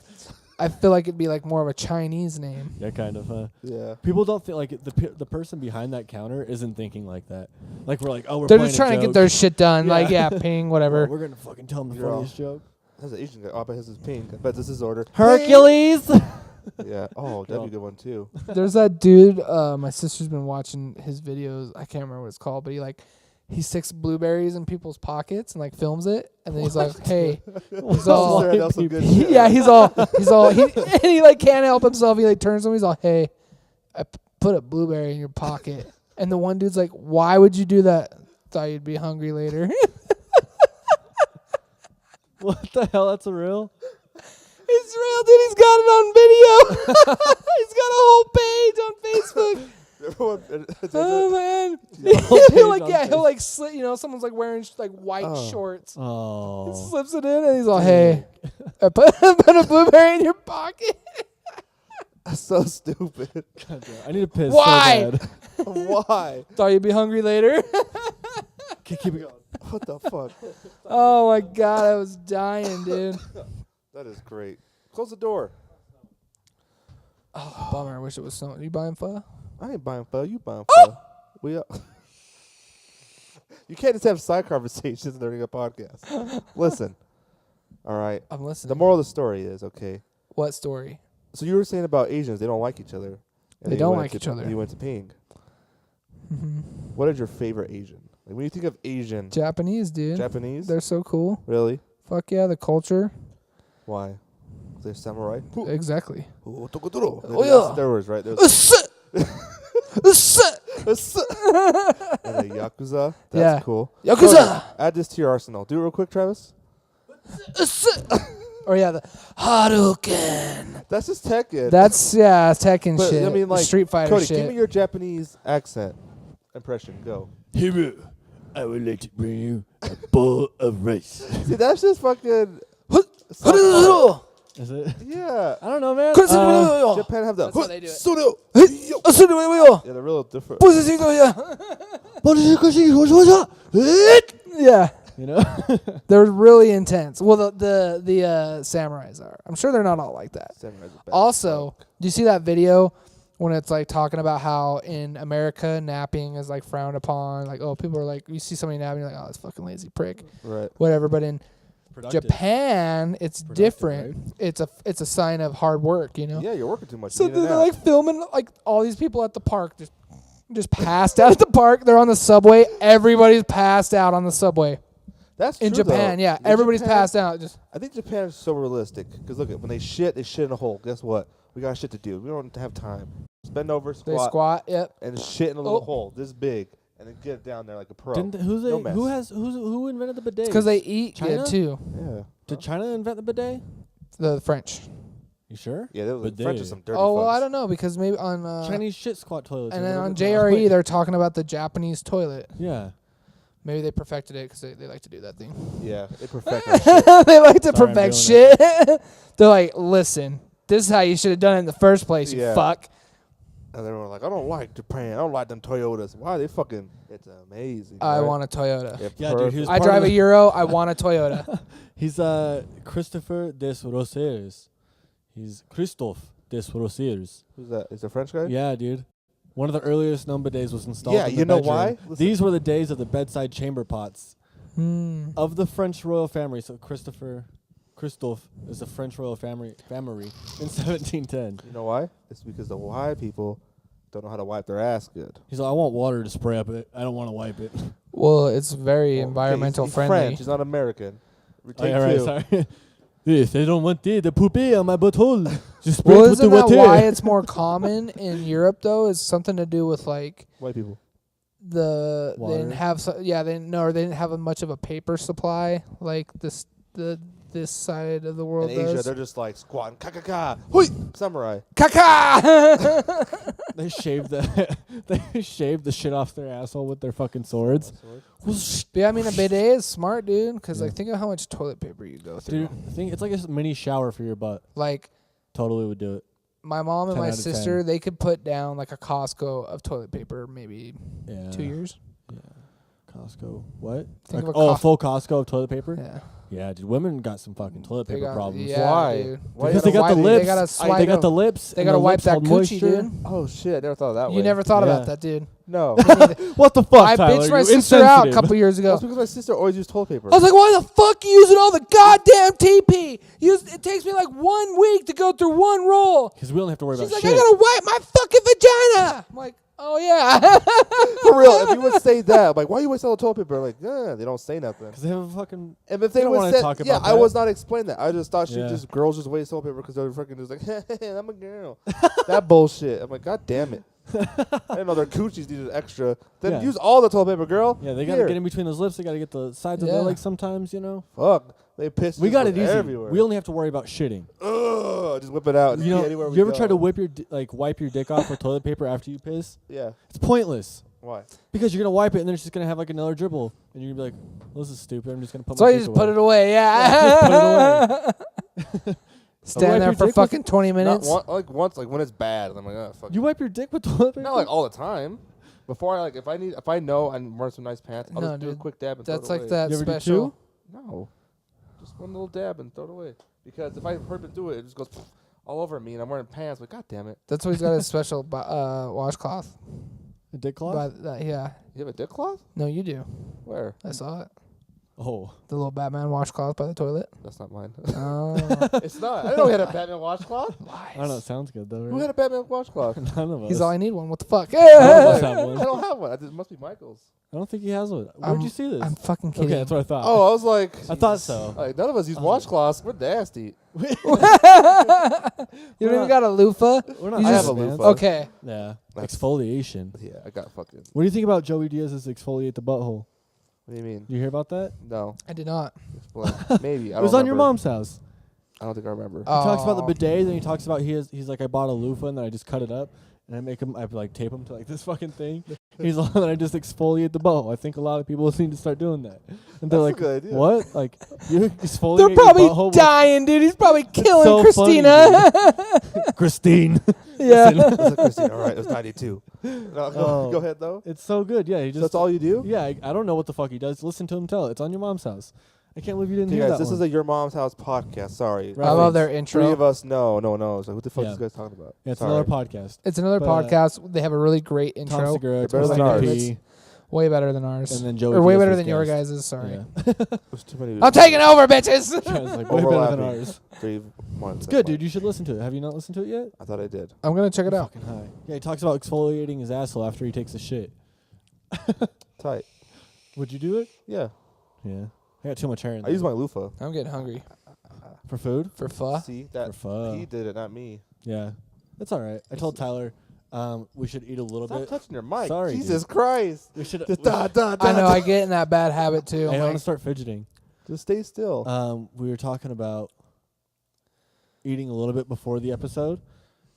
I feel like it'd be like more of a Chinese name. yeah, kind of. Yeah. People don't think like the person behind that counter isn't thinking like that. Like we're like, oh, we're They're playing just trying a to get joke. their shit done. Yeah. Like, yeah, Ping, whatever. We're gonna fucking tell them the You're all- funniest joke. That's an Asian guy. Oh, I bet his is pink. I bet this is order. Hercules. Yeah. Oh, that'd be a good one too. There's that dude. My sister's been watching his videos. I can't remember what it's called, but he sticks blueberries in people's pockets and like films it, and then he's like, "Hey," he's all, Staring at some good shit. yeah, he's all, and he like can't help himself. He like turns to him. He's all, "Hey, I put a blueberry in your pocket," and the one dude's like, "Why would you do that? Thought you'd be hungry later." What the hell? That's a real. It's real, dude. He's got it on video. He's got a whole page on Facebook. Everyone, Oh man! whole he'll like page yeah, on he'll like slit. You know, someone's like wearing like white Oh. shorts. He Oh. slips it in, and he's all, "Hey, put a blueberry in your pocket. That's so stupid. God damn, I need to piss Why? so bad. Why? Thought you'd be hungry later. Keep it going. What the fuck? Oh my god, I was dying, dude. That is great. Close the door. Oh, bummer. I wish it was someone. You buying pho? I ain't buying pho. You buying pho. We are. You can't just have side conversations during a podcast. Listen. All right. I'm listening. The moral of the story is, okay. What story? So you were saying about Asians, they don't like each other. And They don't went like to- each other. You went to Ping. Mm-hmm. What is your favorite Asian? Like when you think of Asian, Japanese, dude. Japanese? They're so cool. Really? Fuck yeah, the culture. Why? They're samurai? Exactly. Oh, yeah. Steroids, right? There's and a Yakuza. That's Yeah. cool. Yakuza! Add this to your arsenal. Do it real quick, Travis. Or yeah, the Hadouken. That's just Tekken. That's Tekken But, shit. I mean, like, Street Fighter Cody, shit. give me your Japanese accent impression. Go. Here, I would like to bring you a bowl of rice. See, that's just fucking. Is it? Yeah. I don't know, man. Japan have the. That's how they do it. Yeah, they're real different. Yeah, You know? they're really intense. Well, the samurais are. I'm sure they're not all like that. Samurai's a bad Also, fuck. do you see that video when it's like talking about how in America napping is like frowned upon? Like, oh, people are like, you see somebody napping, you're like, oh, that's fucking lazy prick, Right. whatever. But in Productive. Japan, it's Productive, different. It's a sign of hard work, you know. Yeah, you're working too much. So You need a they're nap. like filming like all these people at the park just passed out at the park. They're on the subway. Everybody's passed out on the subway That's in true, Japan. though. Yeah, In everybody's Japan- passed out. Just I think Japan is so realistic because look, when they shit in a hole. Guess what? We got shit to do. We don't have time. Just bend over, they squat, squat. Yep. and shit in a little Oh. hole this big, and then get it down there like a pro. Who invented the bidet? It's because they eat China? good too. Yeah. Did China invent the bidet? The French. You sure? Yeah, the Bidet. French are some dirty Oh well, fucks. I don't know because maybe on Chinese shit squat toilets. and or then on whatever. JRE they're talking about the Japanese toilet. Yeah. Maybe they perfected it because they like to do that thing. Yeah, they perfect our shit. They like to Sorry, I'm perfect doing shit. They're like, listen, this is how you should have done it in the first place. You Yeah. fuck. And they were like, I don't like Japan. I don't like them Toyotas. Why are they fucking? It's amazing. I right? want a Toyota. Yeah, dude, he was I part drive of a Euro. I want a Toyota. He's Christopher des Rosiers. He's Christophe des Rosiers. Who's that? Is it a French guy? Yeah, dude. One of the earliest known bidets was installed. Yeah, in the you know bedroom. why? Listen. These were the days of the bedside chamber pots Of of the French royal family. So Christophe is the French royal family in 1710. You know why? It's because the white people don't know how to wipe their ass good. He's like, I want water to spray up it. I don't want to wipe it. Well, it's very Well, okay, environmental he's friendly. French. He's not American. Oh, Take yeah, right, two. sorry. If they don't want the poupée on my butthole, just spray Well, it with the isn't that water. why it's more common in Europe though? Is something to do with like White people. they Water? didn't have they didn't have much of a paper supply like this side of the world In Asia, does. they're just like squatting, ka hui, samurai. Kaka. They shaved the shit off their asshole with their fucking swords. Yeah, I mean a bidet is smart, dude. Because Yeah. like think of how much toilet paper you go through. Dude, I think it's like a mini shower for your butt. Like Totally would do it. my mom and 10 my out of sister, 10. they could put down like a Costco of toilet paper maybe Yeah. 2 years. Yeah. Costco. What? Think of a a full Costco of toilet paper? Yeah. Yeah, dude. Women got some fucking toilet They paper got- problems. yeah, Why? dude. Why Because you they got gotta the wipe it? lips. They gotta swipe. They got the lips. They and gotta the wipe lips that hold coochie, moisture. dude. Oh shit! I never thought of that way. You never thought Yeah. about that, dude. No. What the fuck, I Tyler? bitched my You sister out a insensitive. couple years ago. That's because my sister always used toilet paper. I was like, why the fuck you using all the goddamn TP? It takes me like 1 week to go through one roll. Because we don't have to worry She's about like, shit. I gotta wipe my fucking vagina. I'm like, oh yeah. For real, if you would say that, I'm like, why you waste all the toilet paper? Like, they don't say nothing. Because they have a fucking... And if they don't would wanna say, talk yeah, about I that. was not explaining that. I just thought Yeah. girls just waste toilet paper because they were fucking just like, I'm a girl. That bullshit. I'm like, god damn it. I didn't know their coochies needed extra. Then Yeah. use all the toilet paper, girl. Yeah, they got to Here. get in between those lips. They got to get the sides of Yeah. their legs sometimes, you know? Fuck. They piss. We just got it went easy. everywhere. We only have to worry about shitting. Ugh, just whip it out. And You know, anywhere we you ever go. try to wipe your dick off with toilet paper after you piss? Yeah. It's pointless. Why? Because you're going to wipe it and then it's just going to have like another dribble. And you're going to be like, well, this is stupid. I'm just going to put So my you dick just put away. it away, Yeah, just put it yeah. Stand wipe there your for dick fucking 20 minutes. Not once, like when it's bad. I'm like, oh fuck. You wipe your dick with toilet paper? Not like all the time. Before I if I know I'm wearing some nice pants, I'll No, just do a dude. quick dab and That's throw it like away. that You ever do special. two? No, just one little dab and throw it away. Because if I hurt to do it, it just goes all over me, and I'm wearing pants. Like, god damn it! That's why he's got a special washcloth. A dick cloth? Yeah. You have a dick cloth? No, you do. Where? I saw it. Oh. The little Batman washcloth by the toilet. That's not mine. Oh. It's not. I didn't know we had a Batman washcloth. I don't know. It sounds good, though, right? Who had a Batman washcloth? None of us. He's all I need one. What the fuck? None of us have I one. don't have one. It must be Michael's. I don't think he has one. Where'd you see this? I'm fucking kidding. Okay, that's what I thought. Oh, I was like, I thought so. like none of us use washcloths. We're nasty. You don't even got a loofah? We're not You I just- have a man. loofah. Okay. Yeah. That's- Exfoliation. Yeah, I got fucking. What do you think about Joey Diaz's exfoliate the butthole? What do you mean? You hear about that? No. I did not. Explain. Maybe. I It was don't on your remember. mom's house. I don't think I remember. He talks about the Oh. bidets, and he talks about he's like, I bought a loofah and then I just cut it up and I like tape him to like this fucking thing. He's like, and I just exfoliate the butthole. I think a lot of people need to start doing that. And they're That's a like, good idea. what? Like you exfoliate They're your probably butthole with dying, dude. He's probably killing so funny, Christina. Christine. Yeah. That's Christine. All right, it was 92. No, Oh. go ahead though. It's so good. Yeah, he So just that's all you do? Yeah, I don't know what the fuck he does. Listen to him tell it. It's on your mom's house. I can't believe you didn't Okay, hear guys, that this one. is a Your Mom's House podcast. Sorry. Right. I love their Three intro. of us. No. It's like, what the fuck Yeah. is this guys talking about? Yeah, it's Sorry. another podcast. It's another But, podcast. They have a really great Tom intro. Segura, They're better than Christina ours. P, Way better than ours. and then Joey or way Diaz better was than your guest. guys'. Sorry. Yeah. There's too many. I'm taking over, bitches. Yeah, it's like way better than Overlapping. ours. 3 months. It's good, dude. You should listen to it. Have you not listened to it yet? I thought I did. I'm going to check it out. Fucking high. Yeah, he talks about exfoliating his asshole after he takes a shit. Tight. Would you do it? Yeah. Yeah. I got too much hair in I there. use my loofah. I'm getting hungry. For food? For pho. See For that? pho. He did it, not me. Yeah. That's all right. I told Tyler we should eat a little Stop bit. touching your mic. Sorry, Jesus Christ. We should. Just da, da, da, I know. da. I get in that bad habit, too. I I'm want to like, start fidgeting. Just stay still. We were talking about eating a little bit before the episode,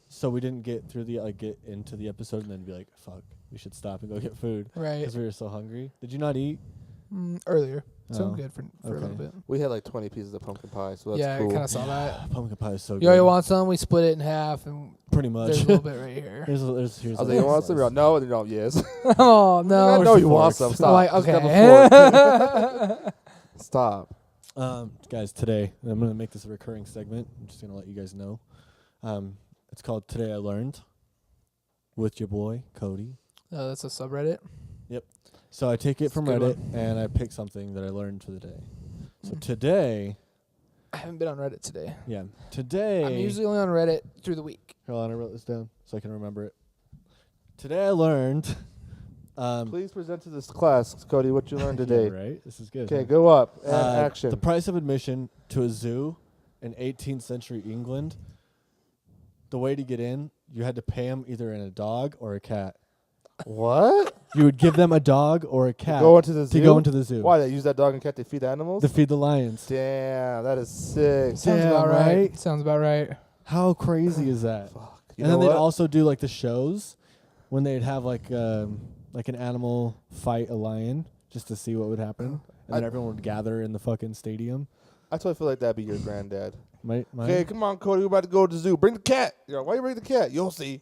so we didn't get through get into the episode and then be like, "Fuck, we should stop and go get food," right. because we were so hungry. Did you not eat? Earlier. So Oh, I'm good for a okay. little bit. We had like 20 pieces of pumpkin pie, so that's Yeah, cool. I kind of saw that. Pumpkin pie is so good. Yo, you want some? We split it in half, and Pretty much. there's a little bit right here. Here's I was a like, you want some? You're like, no, and you're like, yes. Oh, I no. know you the want forks? some. I'm Stop. I'm like, Just grab okay. a fork. Stop. Guys, today I'm gonna make this a recurring segment. I'm just gonna let you guys know. It's called Today I Learned with your boy Cody. Oh, that's a subreddit. So I take it It's a from good Reddit one. and I pick something that I learned for the day. So today, I haven't been on Reddit today. today. I'm usually only on Reddit through the week. Hold on, I wrote this down so I can remember it. Today I learned. Please present to this class, Cody, what you learned yeah, today. right? This is good. Okay, huh? go up. And action. The price of admission to a zoo in 18th century England. The way to get in, you had to pay them either in a dog or a cat. What? You would give them a dog or a cat Go into the zoo? to go into the zoo. Why? They use that dog and cat to feed animals? To feed the lions. Damn, that is sick. Sounds Damn, about right. right? Sounds about right. How crazy is that? Fuck. You And know then they'd what? also do like the shows when they'd have like an animal fight a lion just to see what would happen. And then everyone would gather in the fucking stadium. I totally feel like that'd be your granddad. My Okay, come on, Cody. We're about to go to the zoo. Bring the cat. You're like, why you bring the cat? You'll see.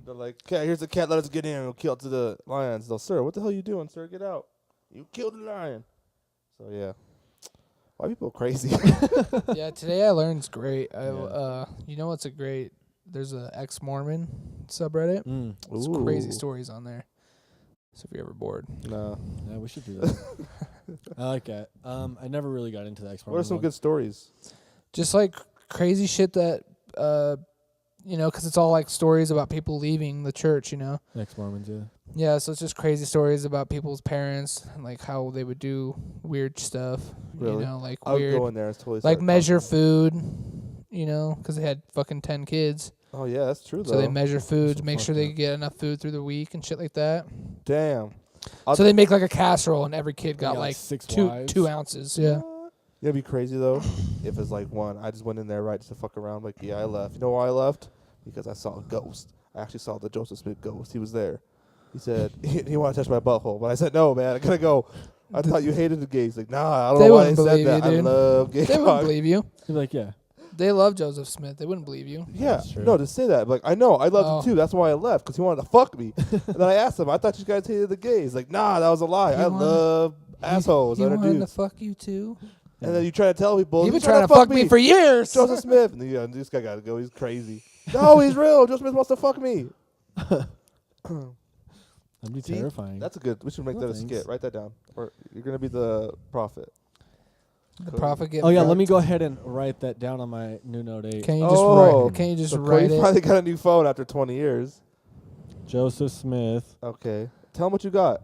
They're like, cat, here's the cat. Let us get in. We'll kill it to the lions. They'll, sir, what the hell are you doing, sir? Get out. You killed the lion. So, yeah. Why are people crazy? Yeah, today I learned's great. Yeah. You know what's a great? There's a ex-Mormon subreddit. Mm. There's crazy stories on there. So if you're ever bored, No. Yeah, we should do that. I like that. I never really got into the X. What are some good stories? just like crazy shit that because it's all like stories about people leaving the church. Ex Mormons? Yeah. Yeah, so it's just crazy stories about people's parents and like how they would do weird stuff. Really? Like I would weird, go in there and totally like start measure talking. food. Because they had fucking 10 kids, Oh, yeah, that's true, though. so they measure food to so make sure fucked they up. get enough food through the week and shit like that. Damn. So they make like a casserole and every kid got got like 6 two wives. ounces. Yeah. It'd be crazy, though, if it's like one. I just went in there, right, just to fuck around. Like, yeah, I left. You know why I left? Because I saw a ghost. I actually saw the Joseph Smith ghost. He was there. He said, he wanted to touch my butthole. But I said, no, man, I gotta go. I thought you hated the gays. Like, nah, I don't They know why they wouldn't said believe that. you, I dude. love gay They wouldn't cock. believe you. You're like, yeah. They love Joseph Smith. They wouldn't believe you. Yeah, That's true. no, to say that. Like, I know, I loved Oh. him too. That's why I left, because he wanted to fuck me. And then I asked him, I thought you guys hated the gays. Like, nah, that was a lie. He I wanted- love assholes. He Other wanted to dudes. fuck you too. And then you try to tell people, You've been he's trying to fuck me for years. Joseph Smith. And then, this guy got to go. He's crazy. No, he's real. Joseph Smith wants to fuck me. That'd be See? terrifying. That's a good. We should make that a thanks. skit. Write that down. Or you're gonna be the prophet. The prophet get Oh yeah, fucked. let me go ahead and write that down on my new note 8. Can you just Oh. write? Can you just So write Cody it? finally got a new phone after 20 years. Joseph Smith. Okay. Tell him what you got.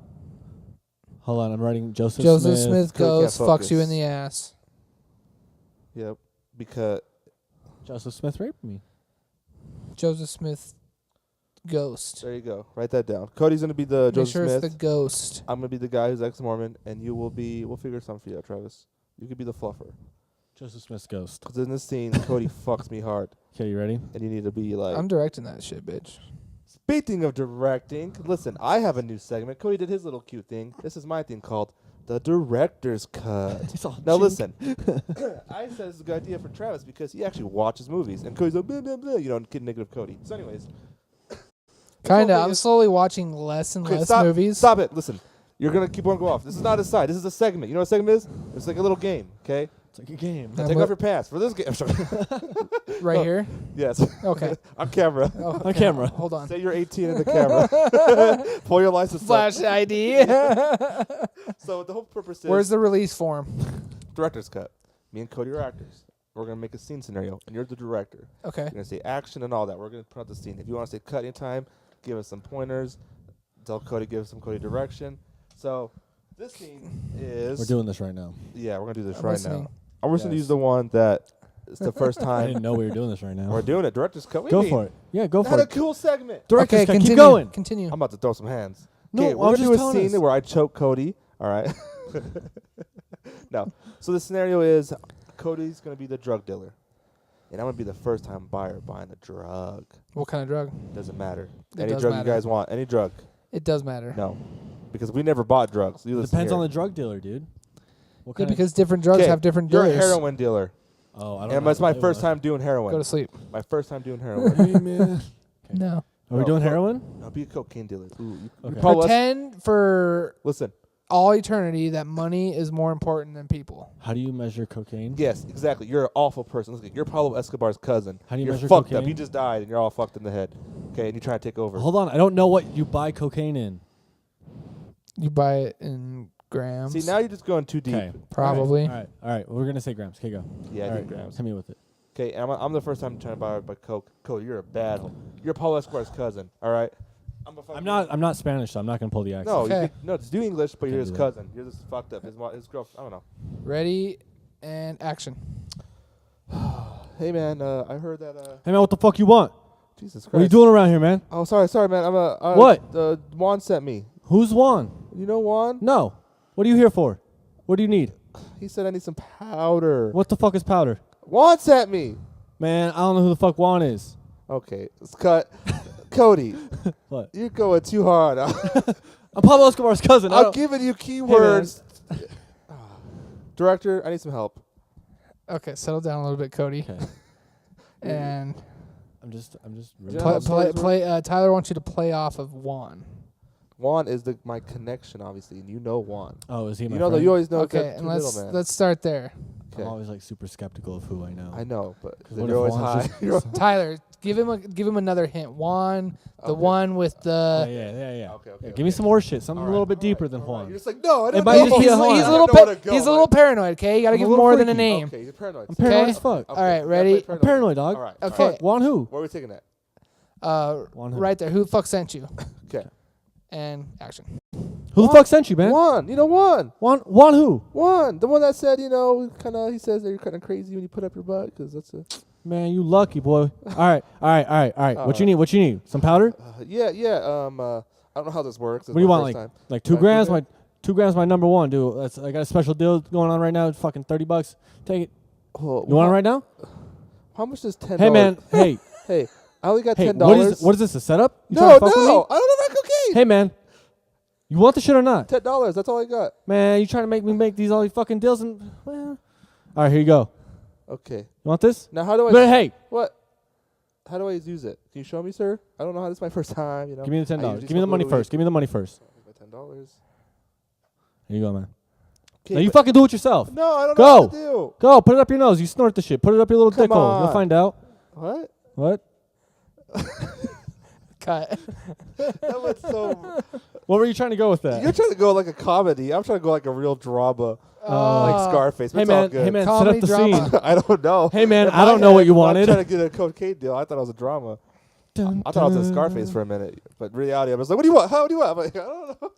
Hold on, I'm writing Joseph Smith Cody goes, can't fucks you focus. in the ass. Yep. Because Joseph Smith raped me. Joseph Smith ghost. there you go. Write that down. Cody's gonna be the Make Joseph sure Smith. it's the ghost. I'm gonna be the guy who's ex-Mormon, and you will be. We'll figure something for you out, Travis. You could be the fluffer. Joseph Smith's ghost. Because in this scene, Cody fucks me hard, Okay, you ready? and you need to be like. I'm directing that shit, bitch. Speaking of directing, listen, I have a new segment. Cody did his little cute thing. This is my thing called the director's cut. It's all Now cheek. listen, I said this is a good idea for Travis because he actually watches movies, and Cody's like, blah, blah, blah, kid negative Cody. So anyways. Kinda. whole thing I'm is- slowly watching less and Okay, less stop, movies. Stop it. Listen, you're going to keep on going off. This is not a side. This is a segment. You know what a segment is? It's like a little game, okay? It's like a game. Now Yeah, take but- off your pants for this game. I'm sorry. Right Oh. here. Yes. Okay. On camera. Oh, On camera. Hold on. Say you're 18 in the camera. Pull your license up. Flash ID. So the whole purpose is Where's the release form? director's cut. Me and Cody are actors. We're going to make a scene scenario, and you're the director. Okay. You're going to say action and all that. We're going to put out the scene. If you want to say cut anytime, give us some pointers. Tell Cody, give some Cody direction. So this scene is... We're doing this right now. Yeah, we're going to do this I'm right listening. now. I'm just going to Yes. use the one that it's the first I time didn't know we were doing this right now. we're doing it. Director's cut. Go for it. Yeah, go Not for a it. cool segment. Director's Okay, cut. continue. Keep going. Continue. I'm about to throw some hands. No, Okay, I we're was going to just do a telling scene us. where I choke Cody. All right. No. So the scenario is Cody's going to be the drug dealer. And I'm going to be the first time buyer buying a drug. What kind of drug? Doesn't matter. It Any does drug matter. you guys want. Any drug. It does matter. No. Because we never bought drugs. You listen Depends here. on the drug dealer, dude. What Yeah, kind because different drugs 'Kay, have different You're a dealers. heroin dealer. Oh, I don't And know. it's my what first they time doing heroin. Go to sleep. My first time doing heroin. Hey, man. No. Are we No, doing fuck. heroin? I'll be a cocaine dealer. Ooh, you Okay. probably Pretend for listen. all eternity that money is more important than people. How do you measure cocaine? Yes, exactly. You're an awful person. Listen, you're Pablo Escobar's cousin. How do you You're measure fucked up. cocaine? He just died, and you're all fucked in the head. Okay, and you try to take over. Hold on. I don't know what you buy cocaine in. You buy it in grams. See, now you're just going too deep. Okay. Probably. All right. We're going to say grams. Okay, go. Yeah, I All do right. grams. Hit me with it. Okay, and I'm the first time trying to buy coke. Cody, you're a bad hole. You're Pablo Escobar's cousin. All right. I'm not Spanish, so I'm not going to pull the accent. No, Okay. no, just do English, but you're Can't his do that. cousin. You're just fucked up. His girl. I don't know. Ready and action. Hey man, I heard that. Hey, man, what the fuck you want? Jesus Christ. What are you doing around here, man? Oh, sorry, man. I'm a. What? Juan sent me. Who's Juan? You know Juan? No. What are you here for? What do you need? He said I need some powder. What the fuck is powder? Juan sent me. Man, I don't know who the fuck Juan is. Okay, let's cut. Cody, What? you're going too hard. I'm Pablo Escobar's cousin. I I'm don't- giving you keywords. Director, I need some help. Okay, settle down a little bit, Cody. Okay. And I'm just Yeah, that's Tyler wants you to play off of Juan. Juan is my connection, obviously, and you know Juan. Oh, is he my You know that friend? you always know Okay, that and middleman. let's start there. I'm always like super skeptical of who I know. I know, but because What you're if always Juan's high. just- Tyler, give him another hint. Juan, the Okay. one with the yeah. Okay, Give me some more shit. Something All a little right, bit all deeper right, than all right. Juan. You're just like, no, I don't might know. just be a Juan. he's I a little don't know where to go, he's a little paranoid. Okay, you gotta I'm give a him little more than a freaky. name. Okay, you're paranoid. I'm paranoid Okay. as fuck. All right, you ready? gotta play I'm paranoid, dog. All right. Okay. all right. Juan who? Where are we taking that? Juan who? Right there. Who the fuck sent you? Okay. And action. Who the fuck sent you, man? Juan. You know Juan. Juan who? Juan. The one that said, he says that you're kind of crazy when you put up your butt, because that's a... Man, you lucky boy. All right. What you need? Some powder? Yeah. I don't know how this works. What do you want? Like 2 Like grams? 2 2 grams, my number one, dude. I got a special deal going on right now. It's fucking $30. Take it. Well, You want it right now? How much is $10? Hey, man. Hey. Hey, I only got Hey. $10. What is this? A setup? You No, trying to fuck with me? I don't know about cocaine. Hey, man. You want the shit or not? $10. That's all I got. Man, you trying to make me make all these fucking deals and well. All right, here you go. Okay. You want this? Now, how do I? But hey, What? How do I use it? Can you show me, sir? I don't know how. This is my first time. You know. give me the I $10. usually Give me the smoke money weed. first. Give me the money first. My $10. Here you go, man. Okay, No, you fucking do it yourself. No, I don't Go. know what to do. Go, put it up your nose. You snort the shit. Put it up your little Come dick hole. You'll on. find out. What? What? Cut. That was so. What were you trying to go with that? You're trying to go like a comedy. I'm trying to go like a real drama, like Scarface. But Hey it's all man, good. hey man, set Comedy up the drama. scene. I don't know. Hey man, In I don't my know what head, you I'm wanted. trying to get a cocaine deal. I thought it was a drama. I thought I was in Scarface for a minute, but in reality, I was like, "What do you want? How do you want?" I'm like, I don't know.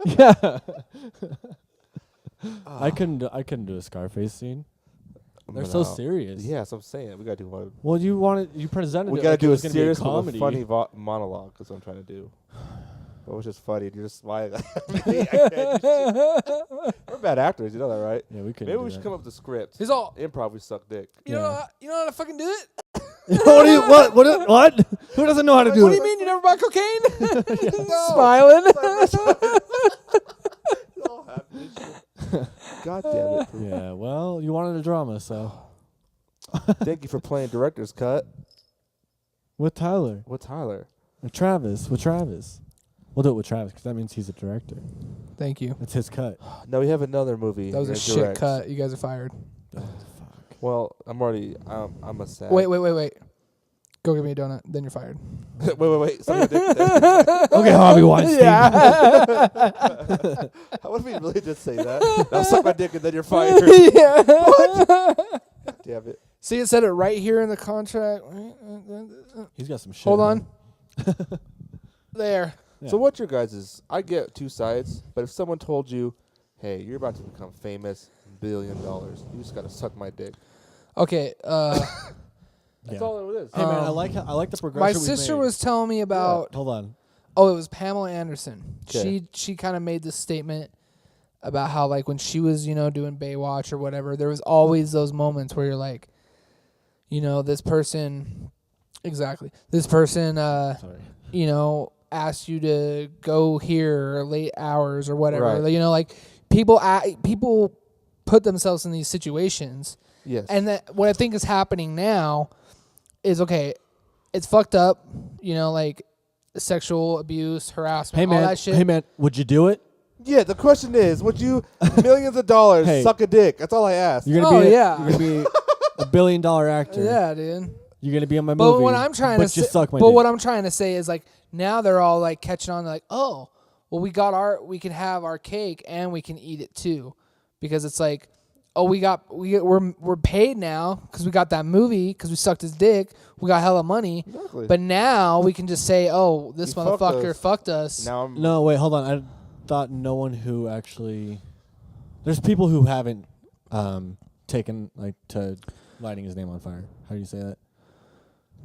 Yeah. I couldn't do a Scarface scene. They're so serious. Yeah, so I'm saying we gotta do one. Well, you presented We it gotta like do it a was gonna be serious, but comedy. a funny monologue. That's what I'm trying to do. But it was just funny. You're just smiling. We're bad actors. You know that, right? Yeah, we could. Maybe we should come up with a script. He's all. Improv. We suck dick. You know how to fucking do it? What do you what? Who doesn't know how to do What it? do you mean you never bought cocaine? No. Smiling. All happy and shit. God damn it. Yeah, well, you wanted a drama, so Thank you for playing director's cut. with Tyler, With Tyler. with Travis. We'll do it with Travis because that means he's a director. Thank you. It's his cut. No, we have another movie. That was a we're shit direct. cut. You guys are fired. Oh, fuck. Well, I'm a sad. Wait. Go get me a donut. Then you're fired. wait. Somebody did Okay, Harvey Weinstein. What if we really did say that? Now suck my dick and then you're fired. Yeah. Damn it. See, it said it right here in the contract. He's got some shit. Hold man. on. There. Yeah. So what's your guys'? I get two sides, but if someone told you, hey, you're about to become famous, $1 billion, you just gotta suck my dick. Okay. That's Yeah. all it is. Hey man, I Um, like the progression. My we've sister made. was telling me about. Hold on. Oh, it was Pamela Anderson. 'Kay. She kind of made this statement about how like when she was doing Baywatch or whatever, there was always those moments where you're like, this person, Sorry. asked you to go here or late hours or whatever. Right. Like people put themselves in these situations. Yes. And that what I think is happening now is okay. It's fucked up, like sexual abuse, harassment, Hey all man. that shit. Hey man, would you do it? yeah, the question is, would you millions of dollars Hey. suck a dick? That's all I asked. You're gonna Oh, be. yeah. You're gonna be a $1 billion actor. Yeah, dude. You're gonna be on my But movie. what I'm trying to say, suck my but dick. what I'm trying to say is like now they're all like catching on. Like, oh, well, we can have our cake and we can eat it too, because it's like, oh, we're paid now because we got that movie because we sucked his dick. We got hella money, Exactly. but now we can just say, oh, this He fucked motherfucker us. fucked us. Now I'm No, wait, hold on. I thought no one who actually. There's people who haven't taken to lighting his name on fire. How do you say that?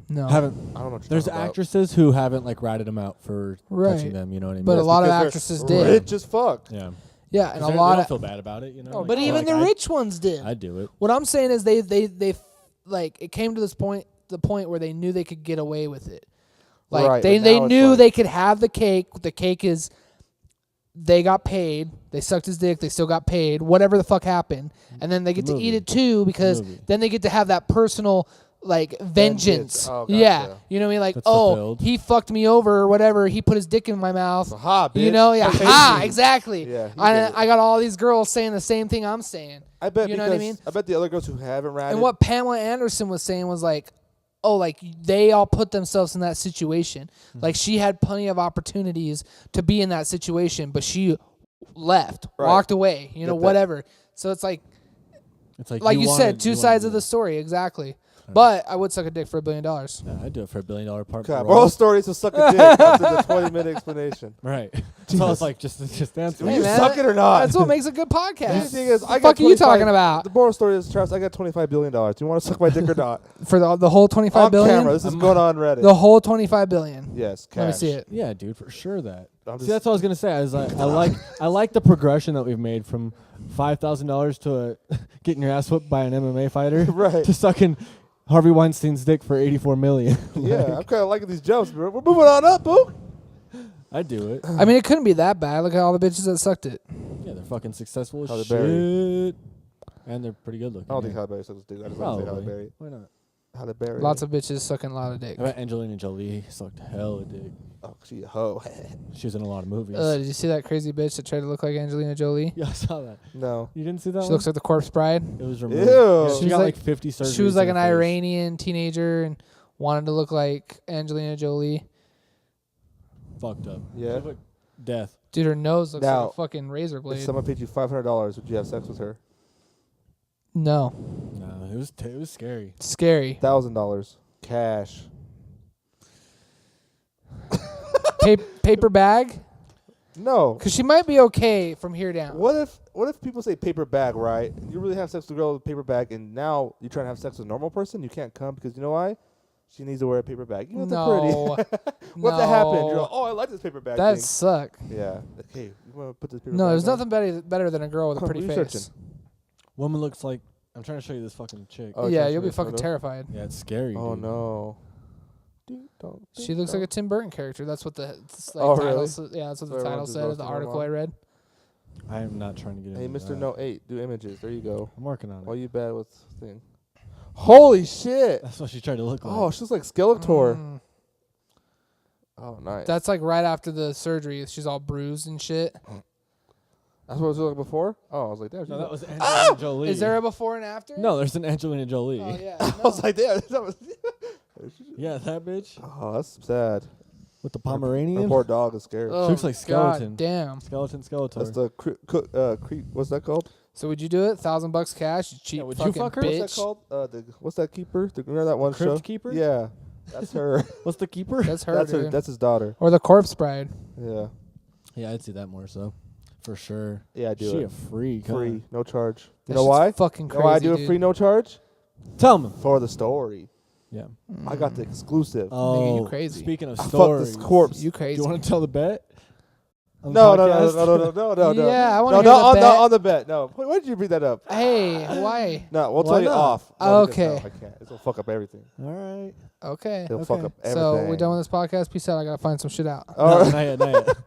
No, Haven't. I don't know what you're There's talking about. actresses who haven't ratted him out for Right. touching them. You know what I mean? But a lot of Because they're actresses did. Rich as fuck. Yeah. Yeah, and a They lot don't of. feel bad about it. You know. But even the rich ones did. I do it. What I'm saying is they like it came to the point where they knew they could get away with it. Like Right, they but now it's knew like- they could have the cake. The cake is they got paid. They sucked his dick. They still got paid. Whatever the fuck happened, and then they get to Movie. eat it too because Movie. then they get to have that personal like vengeance. Oh, gotcha. Yeah, you know what I mean? Like, That's oh, fulfilled. he fucked me over or whatever. He put his dick in my mouth. Aha, bitch. You know, yeah, Okay. ha, exactly. Yeah, he I did it. I got all these girls saying the same thing I'm saying. I bet You know what I mean? I bet the other girls who haven't ratted. And what Pamela Anderson was saying was like, oh, like they all put themselves in that situation. Like she had plenty of opportunities to be in that situation, but she left, Right. walked away, Get that. whatever. So it's like you said, two sides of the story, exacry. But I would suck a dick for $1 billion. Yeah, I'd do it for $1 billion part. God, role. moral story is to suck a dick after the 20-minute explanation. Right. So it's like just answer. Will Hey, you man, suck it or not? That's what makes a good The podcast. thing is, The I got fuck are you 25 talking about? The moral story is, Travis, I got $25 billion. Do you want to suck my dick or not? For the whole $25 On billion? camera. This is going on Reddit. The whole $25 billion. Yes, cash. Let me see it. Yeah, dude, for sure that. I'm See, just- that's what I was gonna say. I was like, I like the progression that we've made from $5,000 to getting your ass whooped by an MMA fighter Right. to sucking Harvey Weinstein's dick for $84 million. Yeah, I'm kind of liking these jumps, bro. We're moving on up, boo. I'd do it. I mean, it couldn't be that bad. Look at all the bitches that sucked it. Yeah, they're fucking successful as Halle shit. Berry. And they're pretty good looking. I don't think yeah. Halle Berry sucks dick. I just want to say Halle Probably. Berry. Why not? Halle Berry. Lots of bitches sucking a lot of dick. I bet Angelina Jolie sucked hell of dick. Oh, she a hoe. She was in a lot of movies. Did you see that crazy bitch that tried to look like Angelina Jolie? Yeah, I saw that. No. You didn't see that She one? looks like the corpse bride. It was removed. Ew. Yeah, She she was got like- 50 surgeries. She was like in an her face. Iranian teenager and wanted to look like Angelina Jolie. Fucked up. Yeah. She looked like death. Dude, her nose looks Now, like a fucking razor If blade. someone paid you $500, would you have sex with her? No. No, it was scary. Scary. $1,000 cash. Paper bag? No. Because she might be okay from here down. What if people say paper bag, right? And you really have sex with a girl with a paper bag, and now you're trying to have sex with a normal person? You can't come because you know why? She needs to wear a paper bag. You know No. they're pretty. What if that happened? You're No. like, oh, I like this paper bag That'd thing. suck. Yeah. Okay, you want to put this paper bag No, there's on? nothing better than a girl with a Huh, pretty what are face. you searching? Woman looks like. I'm trying to show you this fucking chick. Oh, Yeah, can't you'll show be this fucking photo? terrified. Yeah, it's scary. Oh, dude. no. She looks like a Tim Burton character. That's what the Oh, title really? yeah, that's what So the title everyone's just said of the roasting her article mom? I read. I am not trying to get Hey, into Mr. that. No 8, do images. There you go. I'm working on it. Why you bad with thing? Holy shit! That's what she tried to look like. Oh, she's like Skeletor. Mm. Oh, nice. That's like right after the surgery. She's all bruised and shit. That's what it was like before? Oh, I was like, damn. No, she's that was Angelina Jolie. Is there a before and after? No, there's an Angelina Jolie. Oh yeah. I was like, damn. That was Yeah, that bitch oh, that's sad. with the Her Pomeranian. poor dog is scared. Oh, looks like skeleton. God damn. Skeleton, That's Skeletor. the what's that called? So would you do it? $1,000 cash? You cheap Yeah, would you fucking fuck her? bitch. What's that called? What's that keeper? Remember that one Crypt show? Keeper? Yeah, that's her. What's the keeper? That's her, that's dude. her. That's his daughter. Or the corpse bride. Yeah, Yeah, I'd see that more so. For sure. yeah, I do She it. a freak. huh? Free, no charge. You That know shit's why? Fucking You crazy. know why I do it dude. free, no charge? Tell me. For the story. Yeah. I got the exclusive. Oh, you crazy. Speaking of I fucked stories, this corpse. You do crazy. you want to tell the bet? On the No, no, podcast? no. Yeah, I wanna no, hear no, the on bet. on the bet. No, why did you bring that up? Hey, why? No, we'll Why tell you not? off. No, because Okay. no, I can't. It's gonna fuck up everything. All right. Okay. It'll Okay. fuck up everything. So we're done with this podcast. Peace out. I gotta find some shit out. All right. Not yet, not yet.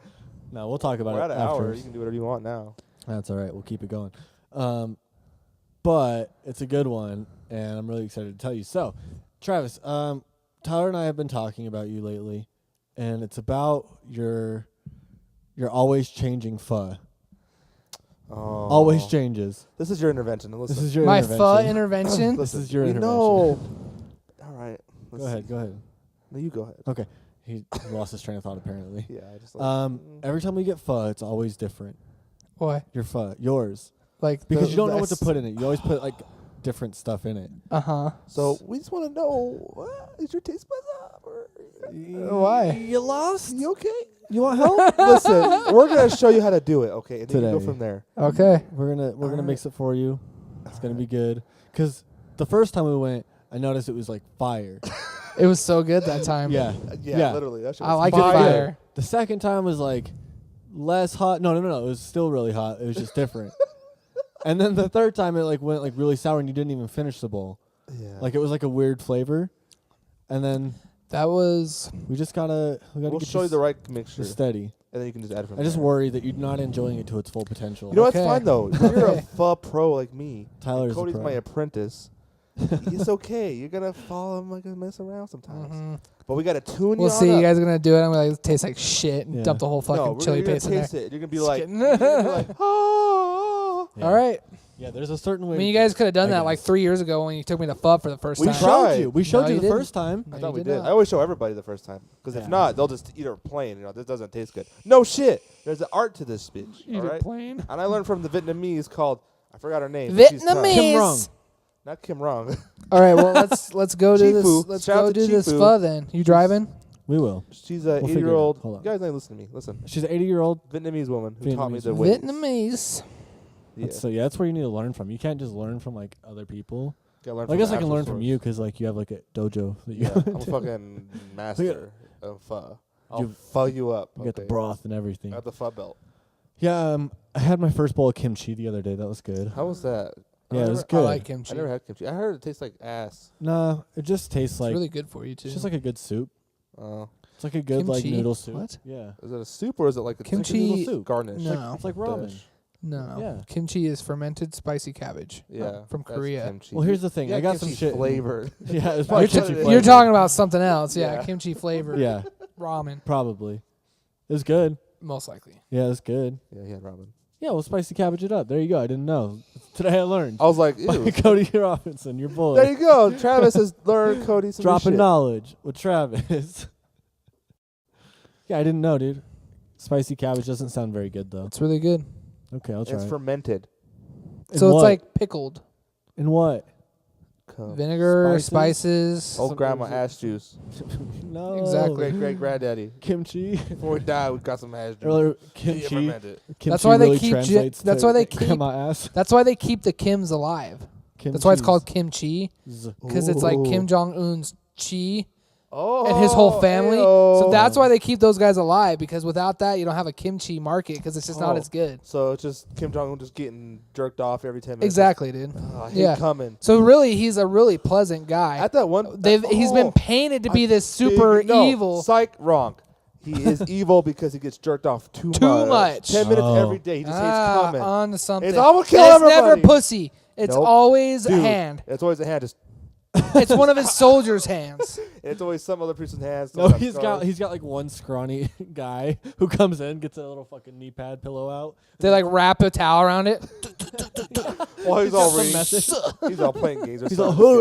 No, we'll talk about We're it at an hour. after. You can do whatever you want now. That's all right. We'll keep it going. But it's a good one, and I'm really excited to tell you. So, Travis, Tyler and I have been talking about you lately, and it's about your always changing pho. Oh. Always changes. This is your intervention. Listen. This is your My intervention. pho intervention. This is your we intervention. know. All right. Go ahead. Go ahead. No, you go ahead. Okay. He lost his train of thought apparently. Yeah, I just like, Every time we get pho, it's always different. Why? Your pho, yours, Like because you don't know what to put in it. You always put like different stuff in it. So we just want to know, is your taste buds up? Or Why? You lost? you okay? You want help? Listen, we're gonna show you how to do it, okay? And then you go Today. from there. Okay. We're gonna Alright. mix it for you. It's gonna be good. Cause the first time we went, I noticed it was like fire. It was so good that time. Yeah. Yeah, Yeah. literally. That shit I was like it Fire. fire. The second time was like less hot. No. It was still really hot. It was just different. And then the third time it like went like really sour and you didn't even finish the bowl. Yeah. Like it was like a weird flavor. And then That was we gotta we'll get show you the right mixture, steady. and then you can just add from I just there. worry that you're not enjoying it to its full potential. You know what's Okay. fine though? When you're a Okay. pho pro like me. Tyler's Cody's the pro. my apprentice. It's okay. You're gonna fall. I'm gonna mess around sometimes. But we gotta tune We'll you see. on You up. guys are gonna do it. I'm gonna like it tastes like shit and Yeah. dump the whole fucking No, chili you're gonna paste in there. taste it. You're gonna be Just like, kidding. you're gonna be like, oh. Yeah. All right. Yeah, there's a certain way. I mean, to you guys do could have done I that like guess. 3 years ago when you took me to pho for the first We We time. tried. showed you. We showed No, you you the didn't. first time. I No, thought you we did did. not. I always show everybody the first time. Because Yeah. if not, they'll just eat it plain. You know, this doesn't taste good. No shit. There's an art to this bitch. Eat all it right? plain. And I learned from the Vietnamese called, I forgot her name. but she's tough. Vietnamese. Kim Rong. Not Kim Rong. All right. Well, let's go do this. Chifu. Let's Shout out go to do this Chifu. pho then. You driving? We will. She's a We'll figure it out. 80-year-old. Hold on. You guys ain't listen to me. Listen. She's an 80-year-old. Vietnamese woman who taught me Vietnamese the woman. ways. Vietnamese. Yeah. That's where you need to learn from. You can't just learn from like other people. Gotta learn Well, I from guess the I can actual learn from source. you because like you have like a dojo that you Yeah, I'm a fucking master of pho. I'll You- pho you up. you got the broth and everything. I got the pho belt. Yeah, I had my first bowl of kimchi the other day. That was good. How was that? Yeah, it was I good. like kimchi. I never had kimchi. I heard it tastes like ass. Nah, it just tastes It's like really good for you too. it's just like a good soup. Oh. It's like a good like Kimchi? noodle soup. What? Yeah, Is it a soup or is it like a Kimchi- noodle soup? Garnish? No. it's like ramen. Dish. No. Yeah. Kimchi is fermented spicy cabbage. Yeah, From that's Korea. kimchi. Well, here's the thing. Yeah, I got some kimchi's shit flavored. Yeah, it's probably You're kimchi talking- flavored. You're talking about something else. Yeah, Yeah. kimchi flavored Yeah, ramen, probably. It's good. most likely. Yeah, it's good. Yeah, he had ramen. Yeah, we'll spicy cabbage it up. There you go. I didn't know. Today I learned. I was like, By ew. Cody Robinson, your boy. There you go. Travis has learned Cody some new Dropping shit. knowledge with Travis. Yeah, I didn't know, dude. Spicy cabbage doesn't sound very good, though. It's really good. Okay, I'll try It's it. fermented. In So what? it's like pickled In what? vinegar, Spices? spices. Old Some- grandma is it- ass juice. No. Exactly. Great granddaddy. Kimchi. Before we died, we got some ass juice. Or Yeah, kimchi. fermented. Kimchi That's why they really keep translates that's to why they keep- grandma ass. That's why they keep the Kims alive. That's why it's called kimchi, Z- because it's like Ooh. Kim Jong Un's chi Oh, and his whole family. So ayo. that's why they keep those guys alive, because without that, you don't have a kimchi market, because it's just not Oh. as good. So it's just Kim Jong Un just getting jerked off every 10 minutes. Exactly, dude. Oh, I hate Yeah. coming. So really, he's a really pleasant guy. At that one, He's been painted to be this super evil. Psych, wrong. He is evil because he gets jerked off too Too much. 10 minutes Oh. every day. He just hates coming. On to something. It's almost kill And it's everybody. never pussy. It's Nope. always a Dude, hand. It's always a hand. Just, It's one of his soldiers' hands. it's always some other person's hands. No, someone he's got got scars. like one scrawny guy who comes in, gets a little fucking knee pad pillow out. They like wrap a towel around it. Well, he's all Some reading. message. He's all playing games or He's something. all,